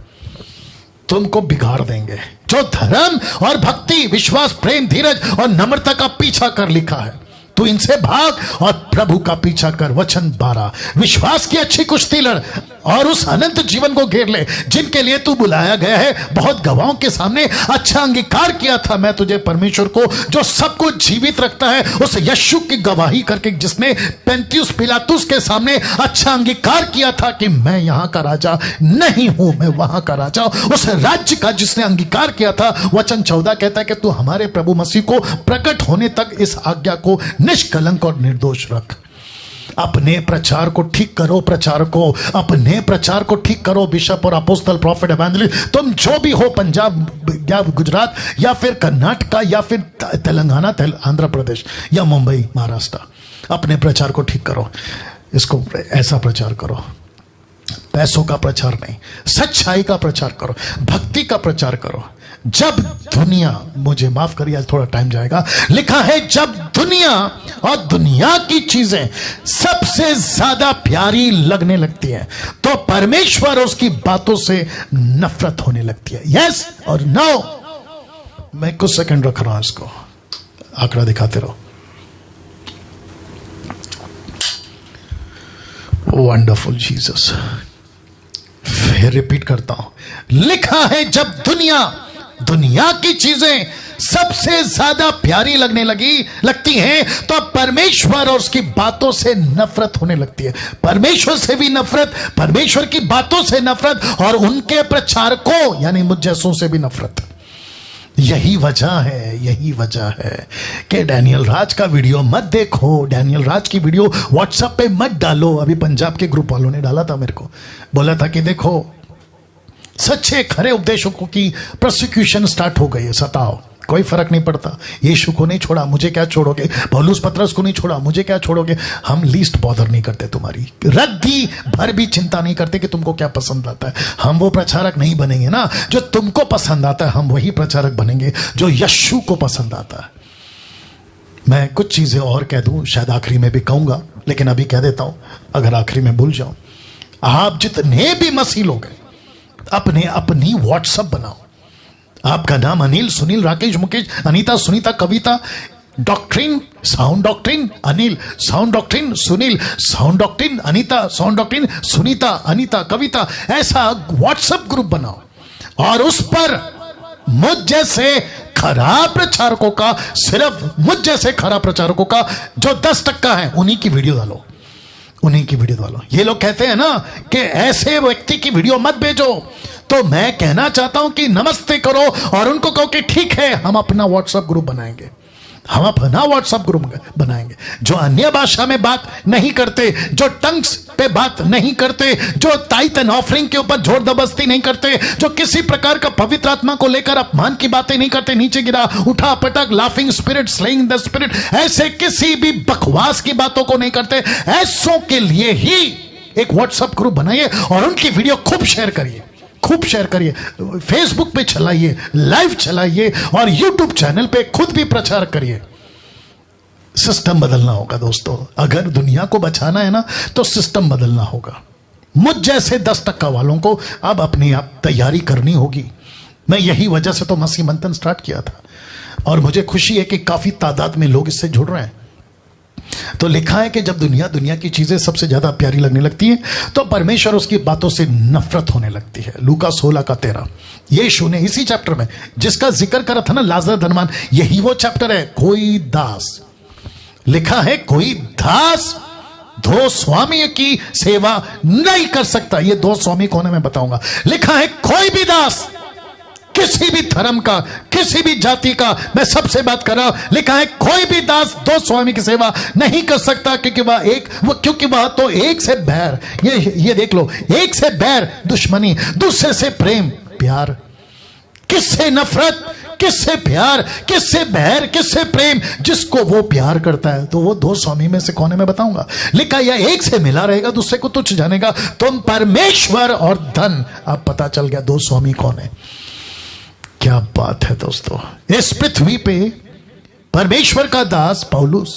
तुमको बिगाड़ देंगे। जो धर्म और भक्ति, विश्वास, प्रेम, धीरज और नम्रता का पीछा कर, लिखा है तू इनसे भाग और प्रभु का पीछा कर। वचन 12, विश्वास की अच्छी कुश्ती लड़ और उस अनंत जीवन को घेर ले जिनके लिए तू बुलाया गया है। बहुत गवाहों के सामने अच्छा अंगीकार किया था मैं तुझे, परमेश्वर को जो सब कुछ जीवित रखता है, उस यीशु की गवाही करके, जिसने पेंतियुस पिलातुस के सामने अच्छा अंगीकार किया था कि मैं यहां का राजा नहीं हूं, मैं वहां का राजा। उस राज्य का जिसने अंगीकार किया था। वचन 14 कहता है कि तू हमारे प्रभु मसीह को प्रकट होने तक इस आज्ञा को निष्कलंक और निर्दोष रख। अपने प्रचार को ठीक करो, प्रचार को, अपने प्रचार को ठीक करो। बिशप और अपोस्टल, प्रॉफिट, एवेंजलिस्ट, तुम जो भी हो, पंजाब या गुजरात या फिर कर्नाटका या फिर तेलंगाना, आंध्र प्रदेश या मुंबई, महाराष्ट्र, अपने प्रचार को ठीक करो। इसको ऐसा प्रचार करो, पैसों का प्रचार नहीं, सच्चाई का प्रचार करो, भक्ति का प्रचार करो। जब दुनिया, मुझे माफ करिए आज थोड़ा टाइम जाएगा, लिखा है जब दुनिया और दुनिया की चीजें सबसे ज्यादा प्यारी लगने लगती है तो परमेश्वर उसकी बातों से नफरत होने लगती है। यस और नो। मैं कुछ सेकंड रख रहा हूं, इसको आंकड़ा दिखाते रहो। Wonderful Jesus. फिर रिपीट करता हूं, लिखा है जब दुनिया की चीजें सबसे ज्यादा प्यारी लगने लगती हैं तो परमेश्वर और उसकी बातों से नफरत होने लगती है। परमेश्वर से भी नफरत, परमेश्वर की बातों से नफरत और उनके प्रचारकों यानी मुझ जैसों से भी नफरत। यही वजह है कि डैनियल राज का वीडियो मत देखो, डैनियल राज की वीडियो व्हाट्सएप पे मत डालो। अभी पंजाब के ग्रुप वालों ने डाला था, मेरे को बोला था कि देखो सच्चे खरे उपदेशकों की प्रोसिक्यूशन स्टार्ट हो गई है, सताओ, कोई फर्क नहीं पड़ता। यीशु को नहीं छोड़ा, मुझे क्या छोड़ोगे? पौलुस पतरस को नहीं छोड़ा, मुझे क्या छोड़ोगे? हम लीस्ट बॉदर नहीं करते तुम्हारी, रद्दी भर भी चिंता नहीं करते कि तुमको क्या पसंद आता है। हम वो प्रचारक नहीं बनेंगे ना जो तुमको पसंद आता है, हम वही प्रचारक बनेंगे जो यीशु को पसंद आता है। मैं कुछ चीजें और कह दूं, शायद आखिरी में भी कहूंगा, लेकिन अभी कह देता हूं, अगर आखिरी में भूल जाऊं। आप जितने भी मसीह लोग हैं, अपने अपनी व्हाट्सएप बनाओ। आपका नाम Anil, Sunil, Rakesh, Mukesh, Anita, Sunita, Kavita, doctrine, sound doctrine, Anil, sound doctrine, Sunil, sound doctrine, Anita, sound doctrine, Sunita, Anita, Kavita, ऐसा व्हाट्सएप ग्रुप बनाओ और उस पर मुझ जैसे खराब प्रचारकों का, सिर्फ मुझ जैसे खराब प्रचारकों का जो 10% है, उन्हीं की वीडियो डालो, उन्हीं की वीडियो डालो। ये लोग कहते हैं ना कि ऐसे व्यक्ति की वीडियो मत भेजो, तो मैं कहना चाहता हूं कि नमस्ते करो और उनको कहो कि ठीक है, हम अपना व्हाट्सएप ग्रुप बनाएंगे, हम अपना व्हाट्सएप ग्रुप बनाएंगे। जो अन्य भाषा में बात नहीं करते, जो टंग्स पे बात नहीं करते, जो टाइट एंड ऑफरिंग के ऊपर जोर जबरदस्ती नहीं करते, जो किसी प्रकार का पवित्र आत्मा को लेकर अपमान की बातें नहीं करते, नीचे गिरा, उठा पटक, laughing spirit, slaying the spirit, ऐसे किसी भी बकवास की बातों को नहीं करते, ऐसों के लिए ही एक व्हाट्सएप ग्रुप बनाइए और उनकी वीडियो खूब शेयर करिए, खूब शेयर करिए, फेसबुक पे चलाइए, लाइव चलाइए और यूट्यूब चैनल पे खुद भी प्रचार करिए। सिस्टम बदलना होगा दोस्तों, अगर दुनिया को बचाना है ना तो सिस्टम बदलना होगा। मुझ जैसे 10% वालों को अब अपनी आप तैयारी करनी होगी। मैं यही वजह से तो मसीह मंथन स्टार्ट किया था और मुझे खुशी है कि काफी तादाद में लोग इससे जुड़ रहे हैं। तो लिखा है कि जब दुनिया की चीजें सबसे ज्यादा प्यारी लगने लगती है तो परमेश्वर उसकी बातों से नफरत होने लगती है। लूका 16:13। यीशु ने इसी चैप्टर में जिसका जिक्र करा था ना, लाजर धनवान, यही वो चैप्टर है। कोई दास, लिखा है कोई दास दो स्वामी की सेवा नहीं कर सकता। ये दो स्वामी कौन है मैं बताऊंगा। लिखा है कोई भी दास, किसी भी धर्म का, किसी भी जाति का, मैं सबसे बात कर रहा हूं। लिखा है कोई भी दास दो स्वामी की सेवा नहीं कर सकता, क्योंकि वह तो एक से बैर, ये देख लो, एक से बैर दुश्मनी, दूसरे से प्रेम प्यार। किससे नफरत, किससे प्यार, किससे बैर, किससे प्रेम? जिसको वो प्यार करता है। तो वो दो स्वामी में से कौन है मैं बताऊंगा। लिखा यह एक से मिला रहेगा, दूसरे को तुच्छ जानेगा। तुम परमेश्वर और धन, अब पता चल गया दो स्वामी कौन है। क्या बात है दोस्तों। इस पृथ्वी पे परमेश्वर का दास पौलुस,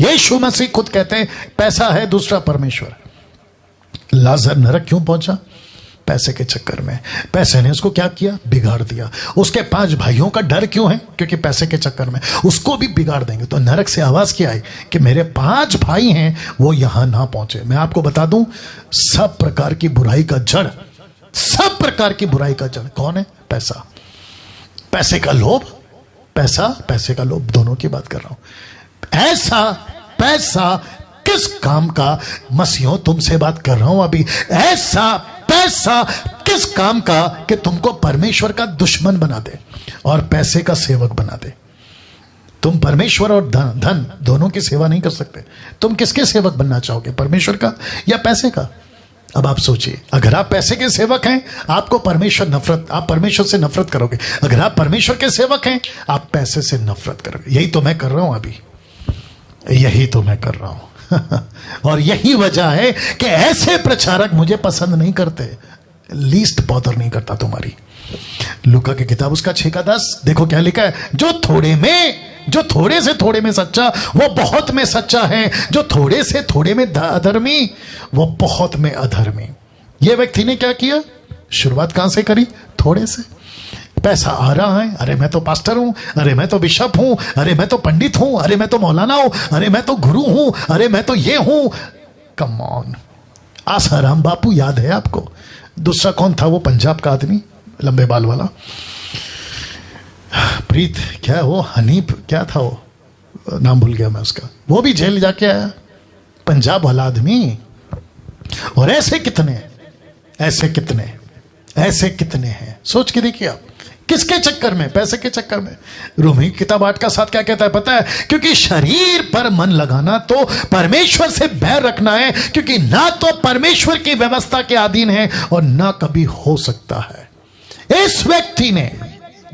यीशु मसीह खुद कहते हैं पैसा है दूसरा परमेश्वर। लाजर नरक क्यों पहुंचा? पैसे के चक्कर में। पैसे ने उसको क्या किया? बिगाड़ दिया। उसके 5 भाइयों का डर क्यों है? क्योंकि पैसे के चक्कर में उसको भी बिगाड़ देंगे। तो नरक से आवाज क्या आई कि मेरे 5 भाई हैं, वो यहां ना पहुंचे। मैं आपको बता दूं, सब प्रकार की बुराई का जड़, सब प्रकार की बुराई का जड़ कौन है? पैसा। पैसे का लोभ, पैसे का लोभ, दोनों की बात कर रहा हूं। ऐसा पैसा किस काम का? मसीहों तुमसे बात कर रहा हूं अभी। ऐसा पैसा किस काम का कि तुमको परमेश्वर का दुश्मन बना दे और पैसे का सेवक बना दे। तुम परमेश्वर और धन दोनों की सेवा नहीं कर सकते। तुम किसके सेवक बनना चाहोगे, परमेश्वर का या पैसे का? अब आप सोचिए, अगर आप पैसे के सेवक हैं आपको परमेश्वर नफरत, आप परमेश्वर से नफरत करोगे। अगर आप परमेश्वर के सेवक हैं आप पैसे से नफरत करोगे। यही तो मैं कर रहा हूं अभी, यही तो मैं कर रहा हूं। और यही वजह है कि ऐसे प्रचारक मुझे पसंद नहीं करते। लीस्ट बॉदर नहीं करता तुम्हारी। लूका की किताब उसका 6:10 देखो क्या लिखा है। जो थोड़े से थोड़े में सच्चा वो बहुत में सच्चा है, जो थोड़े से थोड़े में अधर्मी वो बहुत में अधर्मी। ये व्यक्ति ने क्या किया? शुरुआत कहां से करी? थोड़े से। पैसा आ रहा है, अरे मैं तो पास्टर हूं, अरे मैं तो बिशप हूं, अरे मैं तो पंडित हूं, अरे मैं तो मौलाना हूं, अरे मैं तो गुरु हूं, अरे मैं तो ये हूं। Come on. आसाराम बापू याद है आपको? दूसरा कौन था वो पंजाब का आदमी, लंबे बाल वाला? प्रीत क्या वो, हनीफ क्या था वो, नाम भूल गया मैं उसका। वो भी जेल जाके आया, पंजाब वाला आदमी। और ऐसे कितने हैं, सोच के देखिए आप। किसके चक्कर में? पैसे के चक्कर में। रोमी किताब 8:7 क्या कहता है पता है? क्योंकि शरीर पर मन लगाना तो परमेश्वर से बैर रखना है, क्योंकि ना तो परमेश्वर की व्यवस्था के अधीन है और ना कभी हो सकता है। इस व्यक्ति ने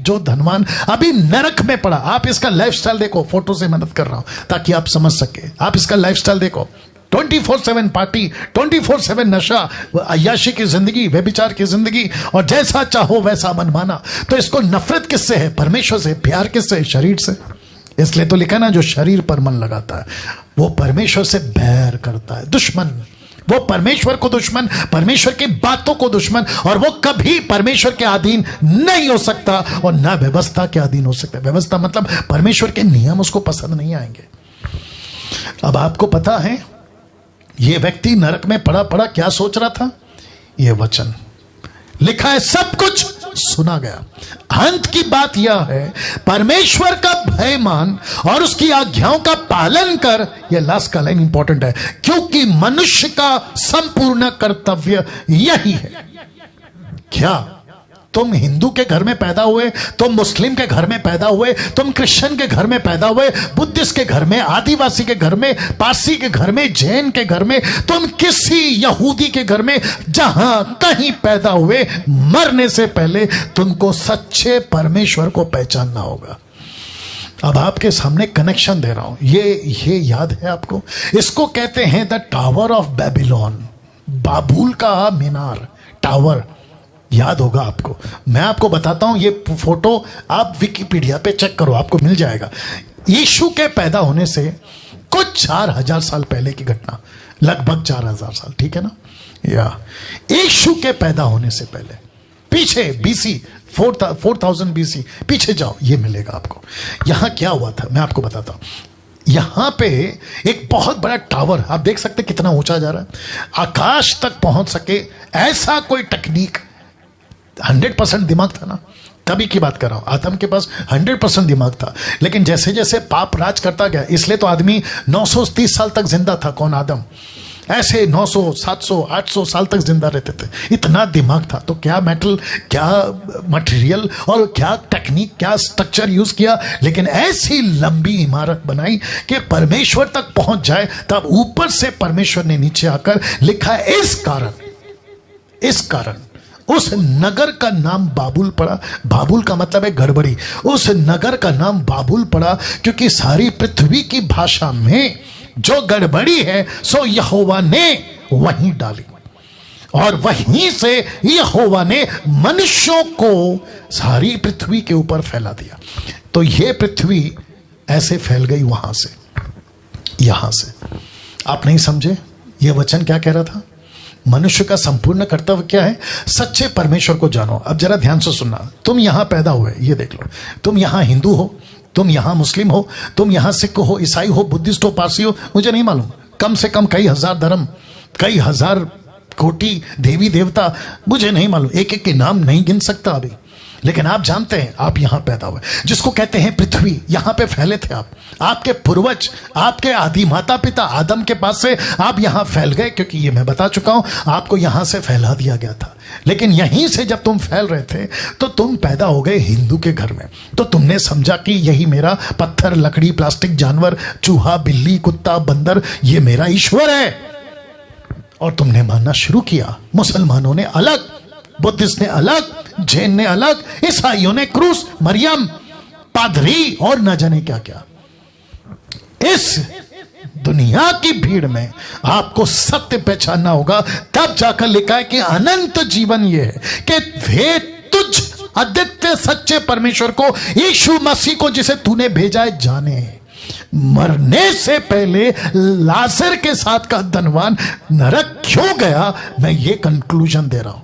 जो धनवान अभी नरक में पड़ा, आप इसका लाइफस्टाइल देखो, फोटो से मदद कर रहा हूं ताकि आप समझ सके। आप इसका लाइफस्टाइल देखो, 24/7 पार्टी, 24/7 नशा, अय्याशी की जिंदगी, व्यभिचार की जिंदगी, और जैसा चाहो वैसा मनमाना। तो इसको नफरत किससे है? परमेश्वर से। प्यार किससे है? शरीर से। इसलिए तो लिखा ना, जो शरीर पर मन लगाता है वो परमेश्वर से बैर करता है, दुश्मन। वो परमेश्वर को दुश्मन, परमेश्वर की बातों को दुश्मन, और वो कभी परमेश्वर के अधीन नहीं हो सकता और ना व्यवस्था के अधीन हो सकता। व्यवस्था मतलब परमेश्वर के नियम उसको पसंद नहीं आएंगे। अब आपको पता है ये व्यक्ति नरक में पड़ा पड़ा क्या सोच रहा था? ये वचन लिखा है, सब कुछ सुना गया। अंत की बात यह है, परमेश्वर का भय मान और उसकी आज्ञाओं का पालन कर। यह लास्ट का लाइन इंपॉर्टेंट है, क्योंकि मनुष्य का संपूर्ण कर्तव्य यही है। क्या तुम हिंदू के घर में पैदा हुए, तुम मुस्लिम के घर में पैदा हुए, तुम क्रिश्चियन के घर में पैदा हुए, बुद्धिस्ट के घर में, आदिवासी के घर में, पारसी के घर में, जैन के घर में, तुम किसी यहूदी के घर में, जहां कहीं पैदा हुए, मरने से पहले तुमको सच्चे परमेश्वर को पहचानना होगा। अब आपके सामने कनेक्शन दे रहा हूं, ये याद है आपको? इसको कहते हैं द टावर ऑफ बेबीलोन, बाबुल का मीनार, टावर। याद होगा आपको। मैं आपको बताता हूं, ये फोटो आप विकिपीडिया पे चेक करो, आपको मिल जाएगा। यीशु के पैदा होने से कुछ 4000 साल पहले की घटना, लगभग 4000 साल, ठीक है ना? या यीशु के पैदा होने से पहले, पीछे बीसी 4000 बीसी पीछे जाओ, ये मिलेगा आपको। यहां क्या हुआ था मैं आपको बताता हूं। यहां पे एक बहुत बड़ा टावर, आप देख सकते कितना ऊंचा जा रहा है, आकाश तक पहुंच सके ऐसा कोई टेक्निक। 100% दिमाग था ना, तभी की बात कर रहा हूं। आदम के पास 100% दिमाग था, लेकिन जैसे जैसे पाप राज करता गया, इसलिए तो आदमी 930 साल तक जिंदा था। कौन? आदम। ऐसे 900 700 800 साल तक जिंदा रहते थे, इतना दिमाग था। तो क्या मेटल, क्या मटेरियल और क्या टेक्निक, क्या स्ट्रक्चर यूज किया, लेकिन ऐसी लंबी इमारत बनाई कि परमेश्वर तक पहुंच जाए। तब ऊपर से परमेश्वर ने नीचे आकर लिखा, इस कारण उस नगर का नाम बाबुल पड़ा। बाबुल का मतलब है गड़बड़ी। उस नगर का नाम बाबुल पड़ा क्योंकि सारी पृथ्वी की भाषा में जो गड़बड़ी है सो यहोवा ने वहीं डाली, और वहीं से यहोवा ने मनुष्यों को सारी पृथ्वी के ऊपर फैला दिया। तो ये पृथ्वी ऐसे फैल गई वहां से, यहां से। आप नहीं समझे ये वचन क्या कह रहा था? मनुष्य का संपूर्ण कर्तव्य क्या है? सच्चे परमेश्वर को जानो। अब जरा ध्यान से सुनना, तुम यहां पैदा हुए, ये देख लो, तुम यहां हिंदू हो, तुम यहां मुस्लिम हो, तुम यहां सिख हो, ईसाई हो, बुद्धिस्ट हो, पारसी हो, मुझे नहीं मालूम, कम से कम कई हजार धर्म, कई हजार कोटि देवी देवता, मुझे नहीं मालूम, एक एक के नाम नहीं गिन सकता अभी, लेकिन आप जानते हैं आप यहां पैदा हुए, जिसको कहते हैं पृथ्वी। यहां पे फैले थे आप, आपके पूर्वज, आपके आदि माता पिता आदम के पास से आप यहां फैल गए, क्योंकि ये मैं बता चुका हूं, आपको यहां से फैला दिया गया था। लेकिन यहीं से जब तुम फैल रहे थे तो तुम पैदा हो गए हिंदू के घर में। तो तुमने समझा कि यही मेरा पत्थर, लकड़ी, प्लास्टिक, जानवर, चूहा, बिल्ली, कुत्ता, बंदर, ये मेरा ईश्वर है, और तुमने मानना शुरू किया। मुसलमानों ने अलग, बुद्धिस्ट ने अलग, जैन ने अलग, ईसाइयों ने क्रूस, मरियम, पादरी और न जाने क्या क्या। इस दुनिया की भीड़ में आपको सत्य पहचानना होगा, तब जाकर लिखा है कि अनंत जीवन यह है कि वे तुझ अद्वितीय सच्चे परमेश्वर को, यीशु मसीह को जिसे तूने भेजा है, जाने। मरने से पहले लाजर के साथ का धनवान नरक क्यों गया, मैं ये कंक्लूजन दे रहा हूं।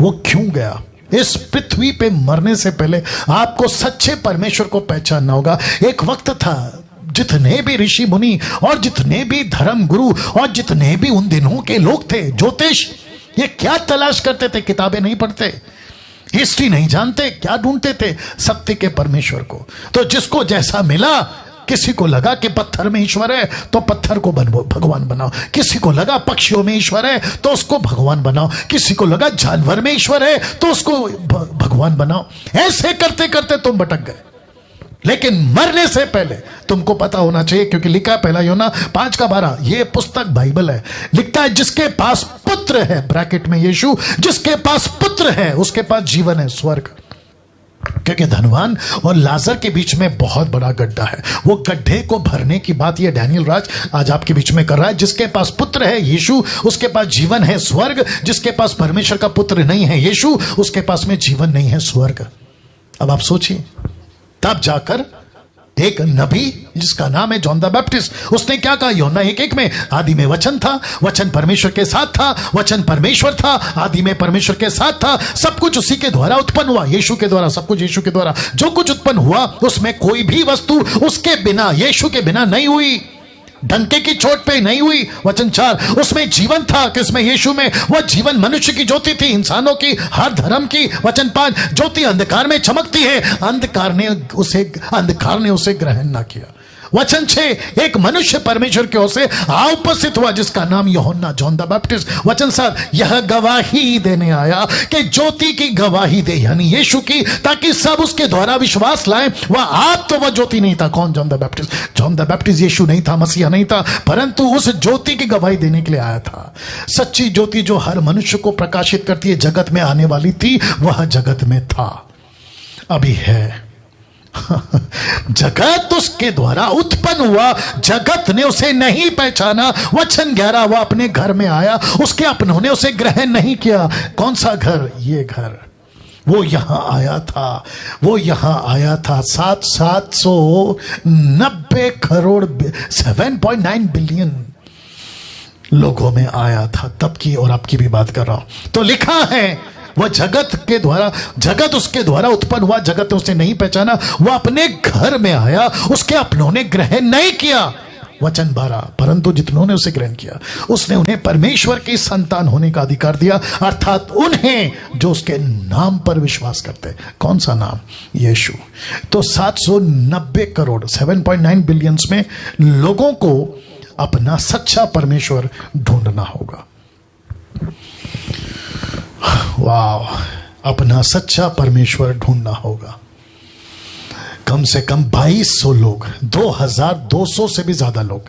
वो क्यों गया? इस पृथ्वी पे मरने से पहले आपको सच्चे परमेश्वर को पहचानना होगा। एक वक्त था जितने भी ऋषि मुनि और जितने भी धर्म गुरु और जितने भी उन दिनों के लोग थे, ज्योतिष, ये क्या तलाश करते थे? किताबें नहीं पढ़ते, हिस्ट्री नहीं जानते, क्या ढूंढते थे? सत्य के परमेश्वर को। तो जिसको जैसा मिला, किसी को लगा कि पत्थर में ईश्वर है तो पत्थर को भगवान बनाओ, किसी को लगा पक्षियों में ईश्वर है तो उसको भगवान बनाओ, किसी को लगा जानवर में ईश्वर है तो उसको भगवान बनाओ। ऐसे करते करते तुम भटक गए। लेकिन मरने से पहले तुमको पता होना चाहिए, क्योंकि लिखा है 1 यूहन्ना 5:12, ये पुस्तक बाइबल है, लिखता है जिसके पास पुत्र है, ब्रैकेट में यीशु, जिसके पास पुत्र है उसके पास जीवन है, स्वर्ग। क्योंकि धनवान और लाजर के बीच में बहुत बड़ा गड्ढा है। वो गड्ढे को भरने की बात ये डैनियल राज आज आपके बीच में कर रहा है। जिसके पास पुत्र है यीशु, उसके पास जीवन है स्वर्ग। जिसके पास परमेश्वर का पुत्र नहीं है यीशु, उसके पास में जीवन नहीं है स्वर्ग। अब आप सोचिए, तब जाकर एक नबी जिसका नाम है जॉन द बैप्टिस्ट, उसने क्या कहा? यूहन्ना 1:1 में, आदि में वचन था, वचन परमेश्वर के साथ था, वचन परमेश्वर था, आदि में परमेश्वर के साथ था, सब कुछ उसी के द्वारा उत्पन्न हुआ, यीशु के द्वारा, सब कुछ यीशु के द्वारा। जो कुछ उत्पन्न हुआ उसमें कोई भी वस्तु उसके बिना, यीशु के बिना नहीं हुई, डंके की चोट पे नहीं हुई। वचन 4, उसमें जीवन था, किसमें? यीशु में। वह जीवन मनुष्य की ज्योति थी, इंसानों की, हर धर्म की। वचन 5, ज्योति अंधकार में चमकती है, अंधकार ने उसे ग्रहण ना किया। वचन 6, एक मनुष्य परमेश्वर की ओर से उपस्थित हुआ जिसका नाम यूहन्ना, जॉन द बैप्टिस्ट। वचन 7, यह गवाही देने आया कि ज्योति की गवाही दे, यानी यीशु की, ताकि सब उसके द्वारा विश्वास लाएं। वह आप तो वह ज्योति नहीं था। कौन? John the Baptist. John the Baptist यीशु नहीं था, मसीहा नहीं था, परंतु उस ज्योति की गवाही देने के लिए आया था। सच्ची ज्योति जो हर मनुष्य को प्रकाशित करती है, जगत में आने वाली थी, वह जगत में था, अभी है। जगत उसके द्वारा उत्पन्न हुआ, जगत ने उसे नहीं पहचाना। वचन 11, वह अपने घर में आया, उसके अपनों ने उसे ग्रहण नहीं किया। कौन सा घर? ये घर। वो यहां आया था, वो यहां आया था। 790 करोड़ 7.9 बिलियन लोगों में आया था, तब की और आपकी भी बात कर रहा हूं। तो लिखा है वह जगत के द्वारा, जगत उसके द्वारा उत्पन्न हुआ, जगत ने उसे नहीं पहचाना। वह अपने घर में आया, उसके अपनों ने ग्रहण नहीं किया। वचन 12, परंतु जितनों ने उसे ग्रहण किया, उसने उन्हें परमेश्वर की संतान होने का अधिकार दिया, अर्थात उन्हें जो उसके नाम पर विश्वास करते। कौन सा नाम? यीशु। तो 790 करोड़ 7.9 बिलियंस में लोगों को अपना सच्चा परमेश्वर ढूंढना होगा। वाह, अपना सच्चा परमेश्वर ढूंढना होगा। कम से कम 2200 लोग, 2200 से भी ज्यादा लोग,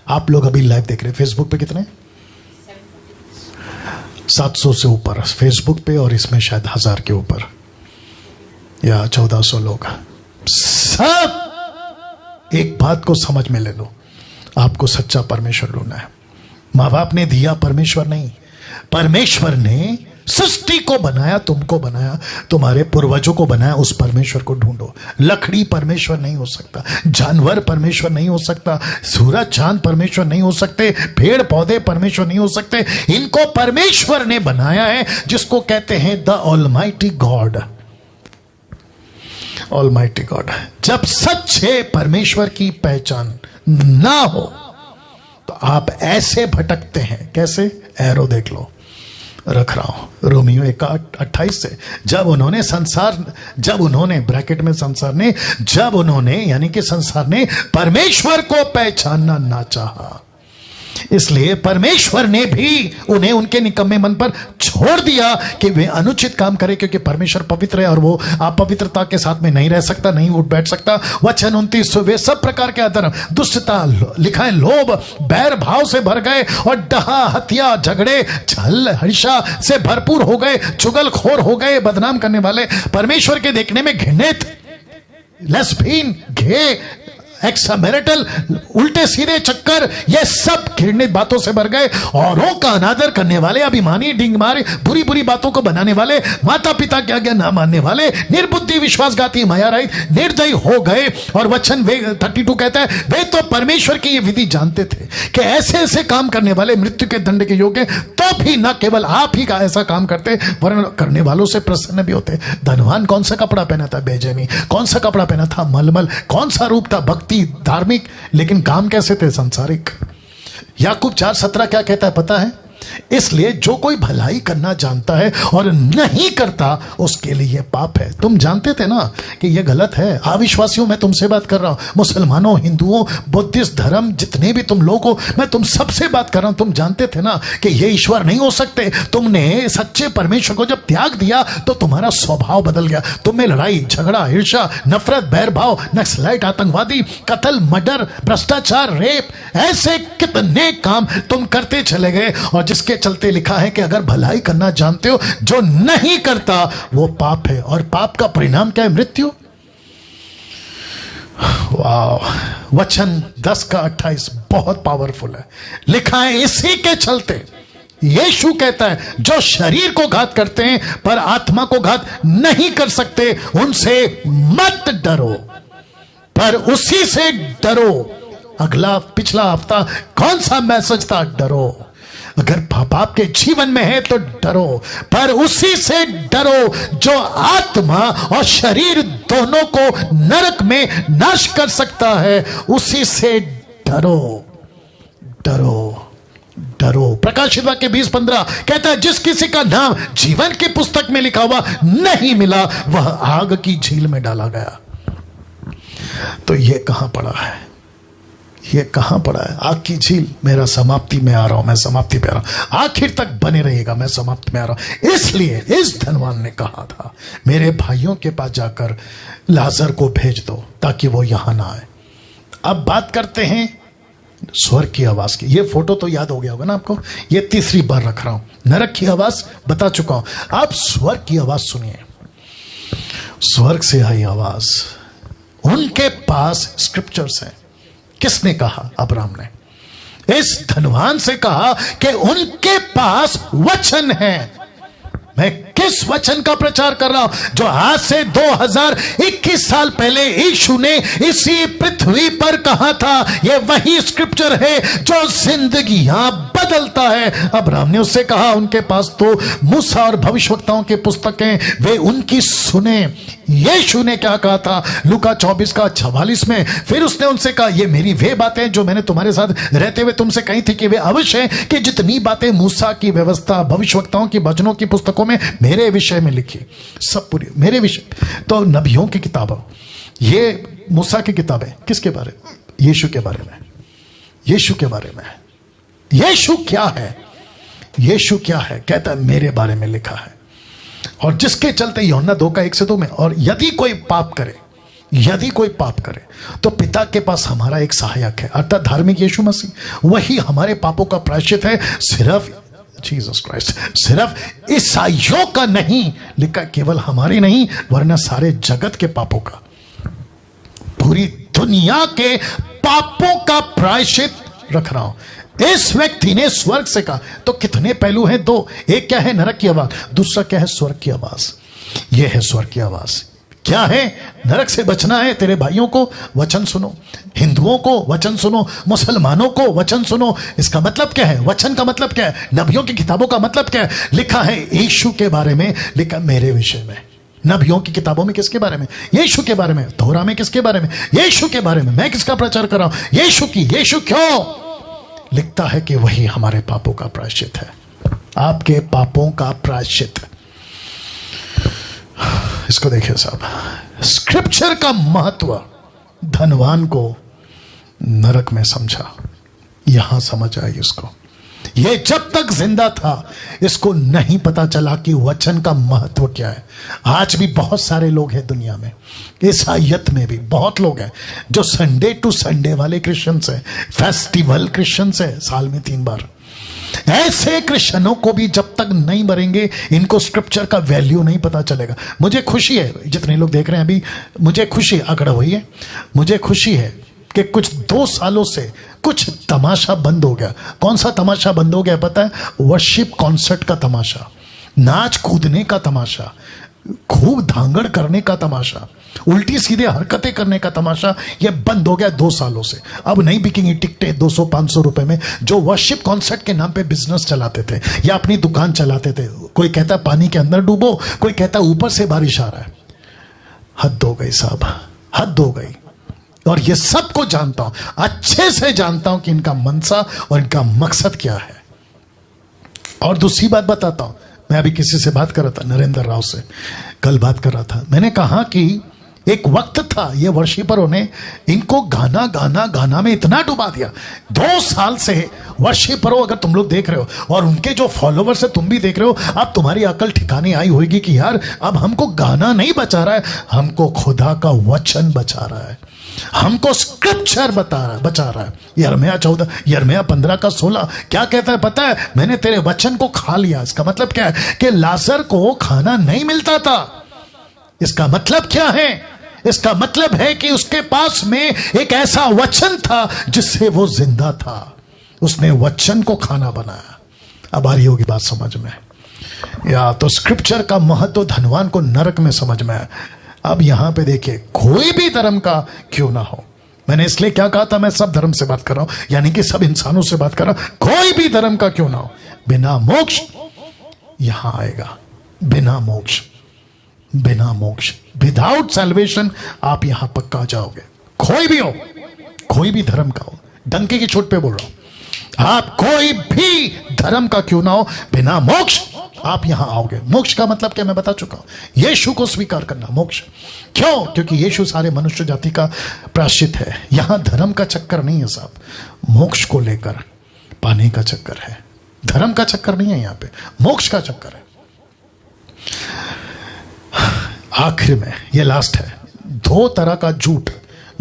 आप लोग अभी लाइव देख रहे हैं। फेसबुक पे कितने? 700 से ऊपर फेसबुक पे, और इसमें शायद 1000 के ऊपर या 1400 लोग। सब एक बात को समझ में ले लो, आपको सच्चा परमेश्वर ढूंढना है। माँ बाप ने दिया, परमेश्वर नहीं। परमेश्वर ने सृष्टि को बनाया, तुमको बनाया, तुम्हारे पूर्वजों को बनाया, उस परमेश्वर को ढूंढो। लकड़ी परमेश्वर नहीं हो सकता, जानवर परमेश्वर नहीं हो सकता, सूरज चांद परमेश्वर नहीं हो सकते, पेड़ पौधे परमेश्वर नहीं हो सकते। इनको परमेश्वर ने बनाया है, जिसको कहते हैं the almighty God. Almighty God. जब सच्चे परमेश्वर की पहचान ना हो तो आप ऐसे भटकते हैं। कैसे? एरो देख लो, रख रहा हूं रोमियो 1:28 से। जब उन्होंने ब्रैकेट में संसार ने, जब उन्होंने यानी कि संसार ने परमेश्वर को पहचानना ना चाहा, इसलिए परमेश्वर ने भी उन्हें उनके निकम्मे मन पर छोड़ दिया कि वे अनुचित काम करें, क्योंकि परमेश्वर पवित्र है और वो अपवित्रता के साथ में नहीं रह सकता, नहीं उठ बैठ सकता। वचन 29, वे सब प्रकार के अधर्म, दुष्टता, लिखा है लोभ, बैर भाव से भर गए और डहा, हत्या, झगड़े, छल, हर्षा से भरपूर हो गए, चुगलखोर हो गए, बदनाम करने वाले, परमेश्वर के देखने में घृणित, लेस्बियन, गे, एक्समैरिटल, उल्टे सीधे चक्कर, ये सब घृणित बातों से भर गए। औरों का अनादर करने वाले, अभिमानी, डिंगमार, बुरी बुरी बातों को बनाने वाले, माता पिता की आज्ञा ना मानने वाले, निर्बुद्धि, विश्वासघाती, माया रहित, निर्दयी हो गए। और वचन 32 कहता है, वे तो परमेश्वर की ये विधि जानते थे कि ऐसे ऐसे काम करने वाले मृत्यु के दंड के योग्य, तो भी न केवल आप ही का ऐसा काम करते, वरन करने वालों से प्रसन्न भी होते। धनवान कौन सा कपड़ा पहना था? बेचैनी। कौन सा कपड़ा पहना था? मलमल। कौन सा रूप था? भक्ति, धार्मिक। लेकिन काम कैसे थे? संसारिक। याकूब 4:17 क्या कहता है पता है? इसलिए जो कोई भलाई करना जानता है और नहीं करता, उसके लिए पाप है। तुम जानते थे ना कि यह गलत है। अविश्वासियों, मैं तुमसे बात कर रहा हूं, मुसलमानों, हिंदुओं, बुद्धिस्ट धर्म, जितने भी तुम लोग हो, मैं तुम सबसे बात कर रहा हूं। तुम जानते थे ना कि ये ईश्वर नहीं हो सकते। तुमने सच्चे परमेश्वर को जब त्याग दिया तो तुम्हारा स्वभाव बदल गया। तुम्हें लड़ाई, झगड़ा, ईर्ष्या, नफरत, बैरभाव, नक्सलाइट, आतंकवादी, कत्ल, मर्डर, भ्रष्टाचार, रेप, ऐसे कितने काम तुम करते चले गए। और जिसके जिसके चलते लिखा है कि अगर भलाई करना जानते हो, जो नहीं करता वो पाप है, और पाप का परिणाम क्या है? मृत्यु। वाह, वचन 10 का 28 बहुत पावरफुल है। लिखा है इसी के चलते यीशु कहता है, जो शरीर को घात करते हैं पर आत्मा को घात नहीं कर सकते, उनसे मत डरो, पर उसी से डरो। अगला पिछला हफ्ता कौन सा मैसेज था? डरो। अगर पाप के जीवन में है तो डरो, पर उसी से डरो जो आत्मा और शरीर दोनों को नरक में नाश कर सकता है। उसी से डरो, डरो, डरो। प्रकाशित वाक्य 20:15 कहता है, जिस किसी का नाम जीवन की पुस्तक में लिखा हुआ नहीं मिला, वह आग की झील में डाला गया। तो ये कहां पड़ा है? ये कहां पड़ा है? आग की झील। मेरा समाप्ति में आ रहा हूं, मैं समाप्ति पे आ रहा हूं, आखिर तक बने रहिएगा, मैं समाप्ति में आ रहा हूं। इसलिए इस धनवान ने कहा था, मेरे भाइयों के पास जाकर लाजर को भेज दो ताकि वो यहां ना आए। अब बात करते हैं स्वर्ग की आवाज की। ये फोटो तो याद हो गया होगा ना आपको, ये तीसरी बार रख रहा हूं। नरक की आवाज बता चुका हूं, आप स्वर्ग की आवाज सुनिए। स्वर्ग से आई आवाज, उनके पास स्क्रिप्चर्स हैं। किसने कहा? अब्राहम ने इस धनवान से कहा कि उनके पास वचन है। मैं किस वचन का प्रचार कर रहा हूं? जो आज से 2021 साल पहले यीशु ने इसी पृथ्वी पर कहा था। यह वही स्क्रिप्चर है जो जिंदगियां बदलता है। अब्राहम ने उससे कहा, उनके पास तो मूसा और भविष्यवक्ताओं की पुस्तकें, वे उनकी सुने। यीशु ने क्या कहा था? लूका 24 का 44 में फिर उसने उनसे कहा, ये मेरी वे बातें जो मैंने तुम्हारे साथ रहते हुए तुमसे कही थी कि वे अवश्य हैं कि जितनी बातें मूसा की व्यवस्था, भविष्यवक्ताओं की भजनों की पुस्तकों में मेरे विषय में लिखी, सब पूरी मेरे विषय। तो नबियों की किताबें, ये मूसा की किताबें किसके बारे में? यीशु के बारे में। यीशु के बारे में। यीशु क्या है? यीशु क्या है? कहता है मेरे बारे में लिखा है। और जिसके चलते यूहन्ना 2 का 1 से 2 में, और यदि कोई पाप करे, यदि कोई पाप करे तो पिता के पास हमारा एक सहायक है, अर्थात धार्मिक यीशु मसीह। वही हमारे पापों का प्रायश्चित है। सिर्फ जीसस क्राइस्ट, सिर्फ ईसाइयों का नहीं लिखा, केवल हमारे नहीं वरना सारे जगत के पापों का, पूरी दुनिया के पापों का प्रायश्चित रख रहा हूं। इस व्यक्ति ने स्वर्ग से कहा। तो कितने पहलू हैं? 2। एक क्या है? नरक की आवाज। दूसरा क्या है? स्वर्ग की आवाज। यह है स्वर्ग की आवाज। क्या है? नरक से बचना है, तेरे भाइयों को वचन सुनो, हिंदुओं को वचन सुनो, मुसलमानों को वचन सुनो। इसका मतलब क्या है? वचन का मतलब क्या है? नबियों की किताबों का मतलब क्या है? लिखा है यीशु के बारे में, लिखा मेरे विषय में। नबियों की किताबों में किसके बारे में? यीशु के बारे में। तोरा में किसके बारे में? यीशु के बारे में। मैं किसका प्रचार कर रहा हूं? यीशु की। यीशु क्यों? लिखता है कि वही हमारे पापों का प्रायश्चित है, आपके पापों का प्रायश्चित। इसको देखिए साहब, स्क्रिप्चर का महत्व धनवान को नरक में समझा, यहां समझ आई उसको। ये जब तक जिंदा था इसको नहीं पता चला कि वचन का महत्व क्या है। आज भी बहुत सारे लोग हैं दुनिया में, ईसाइयत में भी बहुत लोग हैं जो संडे टू संडे वाले क्रिश्चियंस हैं, फेस्टिवल क्रिश्चियंस हैं, साल में 3 बार। ऐसे क्रिश्चियनों को भी जब तक नहीं मरेंगे इनको स्क्रिप्चर का वैल्यू नहीं पता चलेगा। मुझे खुशी है, जितने लोग देख रहे हैं अभी, मुझे खुशी अकड़ हुई है, मुझे खुशी है कि कुछ 2 सालों से कुछ तमाशा बंद हो गया। कौन सा तमाशा बंद हो गया पता है? वर्शिप कॉन्सर्ट का तमाशा, नाच कूदने का तमाशा, खूब धांगड़ करने का तमाशा, उल्टी सीधे हरकतें करने का तमाशा, ये बंद हो गया 2 सालों से। अब नहीं बिकेंगी टिकटें 200-500 रुपए में। जो वर्शिप कॉन्सर्ट के नाम पे बिजनेस चलाते थे या अपनी दुकान चलाते थे, कोई कहता पानी के अंदर डूबो, कोई कहता ऊपर से बारिश आ रहा है। हद हो गई साहब, हद हो गई। और ये सबको जानता हूं, अच्छे से जानता हूं कि इनका मनसा और इनका मकसद क्या है। और दूसरी बात बताता हूं, मैं अभी किसी से बात कर रहा था, नरेंद्र राव से कल बात कर रहा था। मैंने कहा कि एक वक्त था ये वर्शिपरों ने इनको गाना गाना गाना में इतना डुबा दिया। 2 साल से वर्शिपरों, अगर तुम लोग देख रहे हो और उनके जो फॉलोवर्स है तुम भी देख रहे हो, अब तुम्हारी अकल ठिकाने आई होगी कि यार अब हमको गाना नहीं बचा रहा है, हमको खुदा का वचन बचा रहा है। हमको स्क्रिप्चर बचा रहा है। यिर्मयाह 14, यिर्मयाह 15 का 16 क्या कहता है पता है? मैंने तेरे वचन को खा लिया। इसका मतलब क्या है? कि लाजर को खाना नहीं मिलता था। इसका मतलब क्या है? इसका मतलब है कि उसके पास में एक ऐसा वचन था जिससे वो जिंदा था। उसने वचन को खाना बनाया। अब आ रही होगी बात समझ में? या तो स्क्रिप्चर का महत्व धनवान को नरक में समझ में आया। अब यहां पे देखिए, कोई भी धर्म का क्यों ना हो, मैंने इसलिए क्या कहा था, मैं सब धर्म से बात कर रहा हूं, यानी कि सब इंसानों से बात कर रहा हूं। कोई भी धर्म का क्यों ना हो, बिना मोक्ष यहां आएगा। बिना मोक्ष, बिना मोक्ष, विदाउट सैल्वेशन आप यहां पक्का जाओगे। कोई भी हो, कोई भी धर्म का हो, डंके की चोट पे बोल रहा हूं, आप कोई भी धर्म का क्यों ना हो, बिना मोक्ष आप यहां आओगे। मोक्ष का मतलब क्या मैं बता चुका हूं। यीशु को स्वीकार करना मोक्ष। क्यों? क्योंकि यीशु सारे मनुष्य जाति का प्रायश्चित है। यहां धर्म का चक्कर नहीं है साहब, मोक्ष को लेकर पाने का चक्कर है। धर्म का चक्कर नहीं है यहां पे, मोक्ष का चक्कर है। आखिर में ये लास्ट है, 2 तरह का झूठ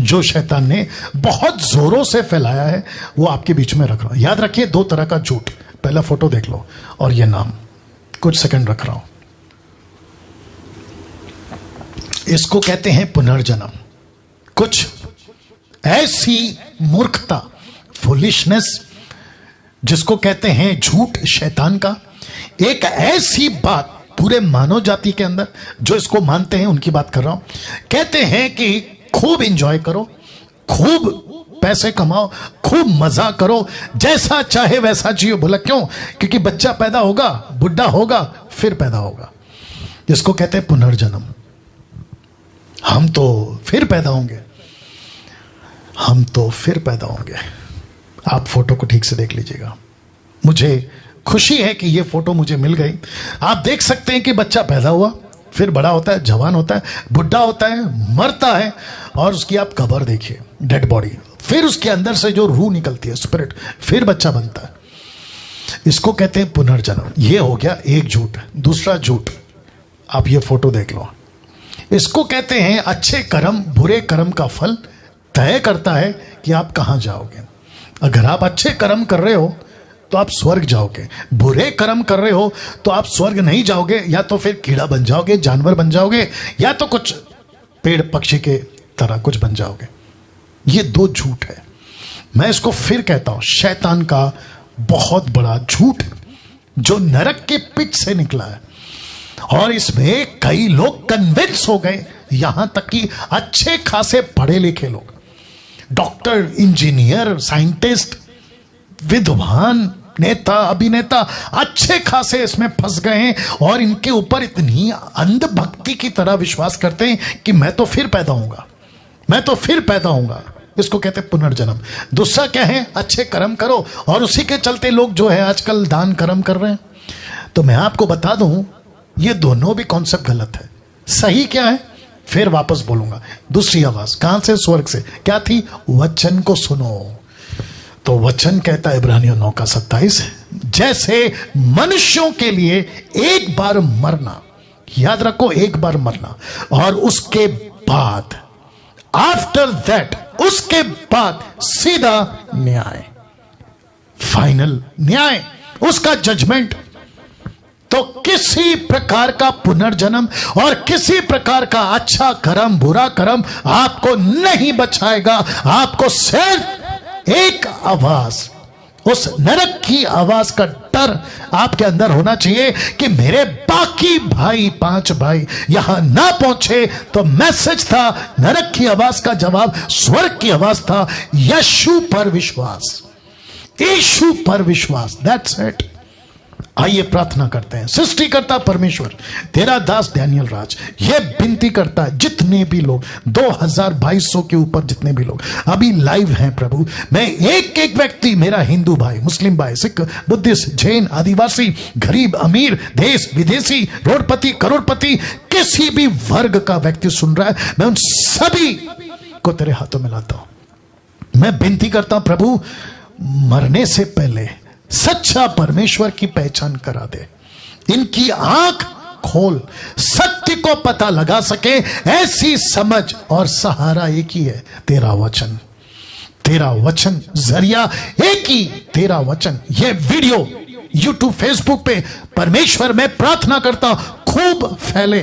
जो शैतान ने बहुत जोरों से फैलाया है वो आपके बीच में रख रहा हूं। याद रखिए 2 तरह का झूठ। पहला फोटो देख लो और ये नाम कुछ सेकंड रख रहा हूं। इसको कहते हैं पुनर्जन्म। कुछ ऐसी मूर्खता, फुलिशनेस, जिसको कहते हैं झूठ शैतान का, एक ऐसी बात पूरे मानव जाति के अंदर जो इसको मानते हैं उनकी बात कर रहा हूं। कहते हैं कि खूब एंजॉय करो, खूब पैसे कमाओ, खूब मजा करो, जैसा चाहे वैसा जियो। बोला क्यों? क्योंकि बच्चा पैदा होगा, बुढ़ा होगा, फिर पैदा होगा। जिसको कहते हैं पुनर्जन्म। हम तो फिर पैदा होंगे, हम तो फिर पैदा होंगे। आप फोटो को ठीक से देख लीजिएगा। मुझे खुशी है कि ये फोटो मुझे मिल गई। आप देख सकते हैं कि बच्चा पैदा हुआ, फिर बड़ा होता है, जवान होता है, बुढ़ा होता है, मरता है, और उसकी आप कब्र देखिए, डेड बॉडी, फिर उसके अंदर से जो रूह निकलती है, स्पिरिट, फिर बच्चा बनता है। इसको कहते हैं पुनर्जन्म। ये हो गया एक झूठ। दूसरा झूठ, आप ये फोटो देख लो। इसको कहते हैं अच्छे कर्म बुरे कर्म का फल तय करता है कि आप कहां जाओगे। अगर आप अच्छे कर्म कर रहे हो तो आप स्वर्ग जाओगे, बुरे कर्म कर रहे हो तो आप स्वर्ग नहीं जाओगे, या तो फिर कीड़ा बन जाओगे, जानवर बन जाओगे, या तो कुछ पेड़ पक्षी के तरह कुछ बन जाओगे। ये 2 झूठ है। मैं इसको फिर कहता हूं, शैतान का बहुत बड़ा झूठ जो नरक के पिट से निकला है। और इसमें कई लोग कन्विंस हो गए, यहां तक कि अच्छे खासे पढ़े लिखे लोग, डॉक्टर, इंजीनियर, साइंटिस्ट, विद्वान, नेता, अभिनेता, अच्छे खासे इसमें फंस गए हैं और इनके ऊपर इतनी अंधभक्ति की तरह विश्वास करते हैं कि मैं तो फिर पैदा होऊंगा, मैं तो फिर पैदा होऊंगा। इसको कहते हैं पुनर्जन्म। दूसरा क्या है? अच्छे कर्म करो, और उसी के चलते लोग जो है आजकल दान कर्म कर रहे हैं। तो मैं आपको बता दूं, ये दोनों भी कॉन्सेप्ट गलत है। सही क्या है फिर वापस बोलूंगा। दूसरी आवाज कहां से? स्वर्ग से। क्या थी? वचन को सुनो। तो वचन कहता है इब्रानियों 9:27, जैसे मनुष्यों के लिए एक बार मरना, याद रखो, एक बार मरना, और उसके बाद आफ्टर दैट, उसके बाद सीधा न्याय, फाइनल न्याय, उसका जजमेंट। तो किसी प्रकार का पुनर्जन्म और किसी प्रकार का अच्छा कर्म बुरा कर्म आपको नहीं बचाएगा। आपको सिर्फ एक आवाज, उस नरक की आवाज का डर आपके अंदर होना चाहिए कि मेरे बाकी भाई 5 भाई यहां ना पहुंचे। तो मैसेज था, नरक की आवाज का जवाब स्वर्ग की आवाज था, यीशु पर विश्वास, यीशु पर विश्वास। That's it. आइए प्रार्थना करते हैं। सृष्टिकर्ता परमेश्वर, तेरा दास डैनियल राज ये विनती करता है, जितने भी लोग 2200 के ऊपर जितने भी लोग अभी लाइव हैं प्रभु, मैं एक एक व्यक्ति, मेरा हिंदू भाई, मुस्लिम भाई, सिख, बुद्धिस्ट, जैन, आदिवासी, गरीब, अमीर, देश विदेशी, रोडपति, करोड़पति, किसी भी वर्ग का व्यक्ति सुन रहा है, मैं उन सभी को तेरे हाथों में लाता हूं। मैं विनती करता हूं प्रभु, मरने से पहले सच्चा परमेश्वर की पहचान करा दे। इनकी आंख खोल, सत्य को पता लगा सके ऐसी समझ और सहारा एक ही है, तेरा वचन। तेरा वचन जरिया एक ही, तेरा वचन। ये वीडियो यूट्यूब फेसबुक पे परमेश्वर में प्रार्थना करता हूं खूब फैले,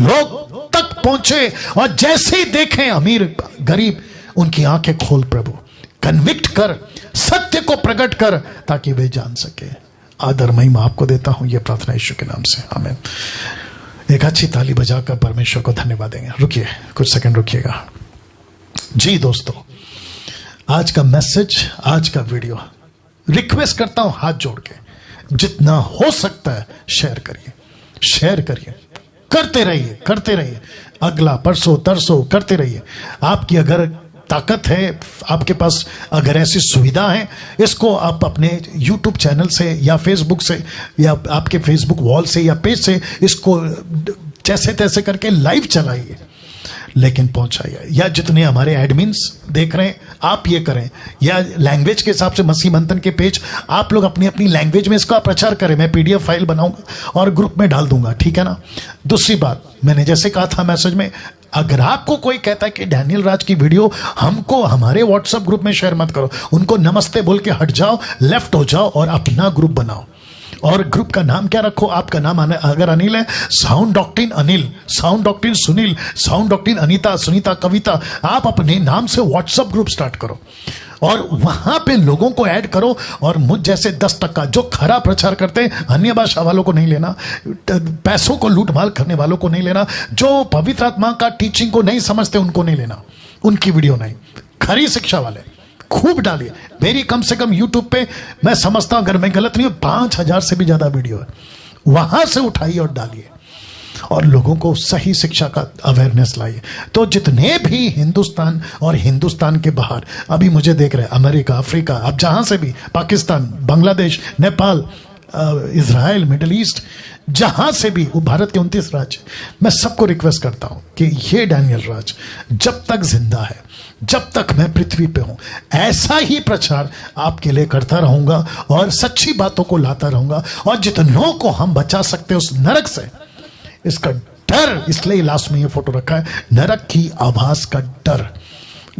लोग तक पहुंचे, और जैसे ही देखें अमीर गरीब, उनकी आंखें खोल प्रभु, कन्विक्ट कर, सत्य को प्रकट कर, ताकि वे जान सके। आदर महिमा आपको देता हूं, यह प्रार्थना यीशु के नाम से, आमीन। एक अच्छी ताली बजाकर परमेश्वर को धन्यवाद देंगे। रुकिए, कुछ सेकंड रुकिएगा। जी दोस्तों, आज का मैसेज, आज का वीडियो, रिक्वेस्ट करता हूं हाथ जोड़ के, जितना हो सकता है शेयर करिए, शेयर करिए, करते रहिए, करते रहिए, अगला परसों तरसों करते रहिए। आपकी अगर ताकत है, आपके पास अगर ऐसी सुविधा है, इसको आप अपने YouTube चैनल से या फेसबुक से या आपके फेसबुक वॉल से या पेज से इसको जैसे तैसे करके लाइव चलाइए, लेकिन पहुंचाइए। या जितने हमारे एडमिन्स देख रहे हैं आप ये करें, या लैंग्वेज के हिसाब से मसीह मंथन के पेज आप लोग अपनी अपनी लैंग्वेज में इसका प्रचार करें। मैं PDF फाइल बनाऊंगा और ग्रुप में डाल दूंगा, ठीक है ना। दूसरी बात, मैंने जैसे कहा था मैसेज में, अगर आपको कोई कहता है कि डैनियल राज की वीडियो हमको हमारे व्हाट्सएप ग्रुप में शेयर मत करो, उनको नमस्ते बोल के हट जाओ, लेफ्ट हो जाओ और अपना ग्रुप बनाओ। और ग्रुप का नाम क्या रखो? आपका नाम अगर अनिल है, sound doctrine Anil, sound doctrine Sunil, sound doctrine Anita, Sunita, Kavita, आप अपने नाम से व्हाट्सएप ग्रुप स्टार्ट करो और वहां पे लोगों को ऐड करो। और मुझ जैसे 10% जो खरा प्रचार करते हैं, अन्य भाषा वालों को नहीं लेना, पैसों को लूटमाल करने वालों को नहीं लेना, जो पवित्र आत्मा का टीचिंग को नहीं समझते उनको नहीं लेना, उनकी वीडियो नहीं, खरी शिक्षा वाले खूब डालिए। मेरी कम से कम यूट्यूब पे, मैं समझता हूं अगर मैं गलत नहीं हूं, 5000 से भी ज्यादा वीडियो है, वहां से उठाइए और डालिए और लोगों को सही शिक्षा का अवेयरनेस लाइए। तो जितने भी हिंदुस्तान और हिंदुस्तान के बाहर अभी मुझे देख रहे हैं, अमेरिका, अफ्रीका, अब जहां से भी, Pakistan, Bangladesh, Nepal, Israel, middle east, जहां से भी, वो भारत के 29 राज्य, मैं सबको रिक्वेस्ट करता हूं कि ये डैनियल राज जब तक जिंदा है, जब तक मैं पृथ्वी पे हूं, ऐसा ही प्रचार आपके लिए करता रहूंगा और सच्ची बातों को लाता रहूंगा। और जितनों को हम बचा सकते हैं उस नरक से, इसका डर, इसलिए लास्ट में ये फोटो रखा है, नरक की आवाज का डर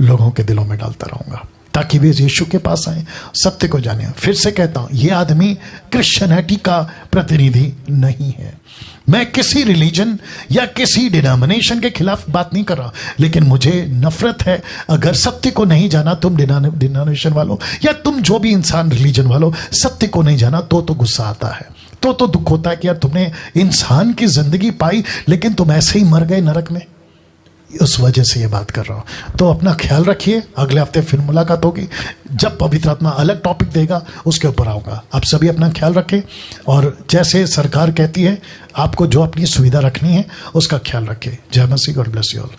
लोगों के दिलों में डालता रहूंगा, ताकि वे यीशु के पास आए, सत्य को जाने। फिर से कहता हूं, यह आदमी क्रिश्चियनिटी का प्रतिनिधि नहीं है। मैं किसी रिलीजन या किसी डिनोमिनेशन के खिलाफ बात नहीं कर रहा, लेकिन मुझे नफरत है अगर सत्य को नहीं जाना तुम डिनोमिनेशन वालों, या तुम जो भी इंसान रिलीजन वालों, सत्य को नहीं जाना तो गुस्सा आता है, तो दुख होता है कि यार तुमने इंसान की जिंदगी पाई लेकिन तुम ऐसे ही मर गए नरक में। उस वजह से ये बात कर रहा हूं। तो अपना ख्याल रखिए, अगले हफ्ते फिर मुलाकात होगी, जब पवित्र आत्मा अलग टॉपिक देगा उसके ऊपर आऊंगा। आप सभी अपना ख्याल रखें, और जैसे सरकार कहती है आपको जो अपनी सुविधा रखनी है उसका ख्याल रखें। जय मसीह, गॉड ब्लेस यू ऑल।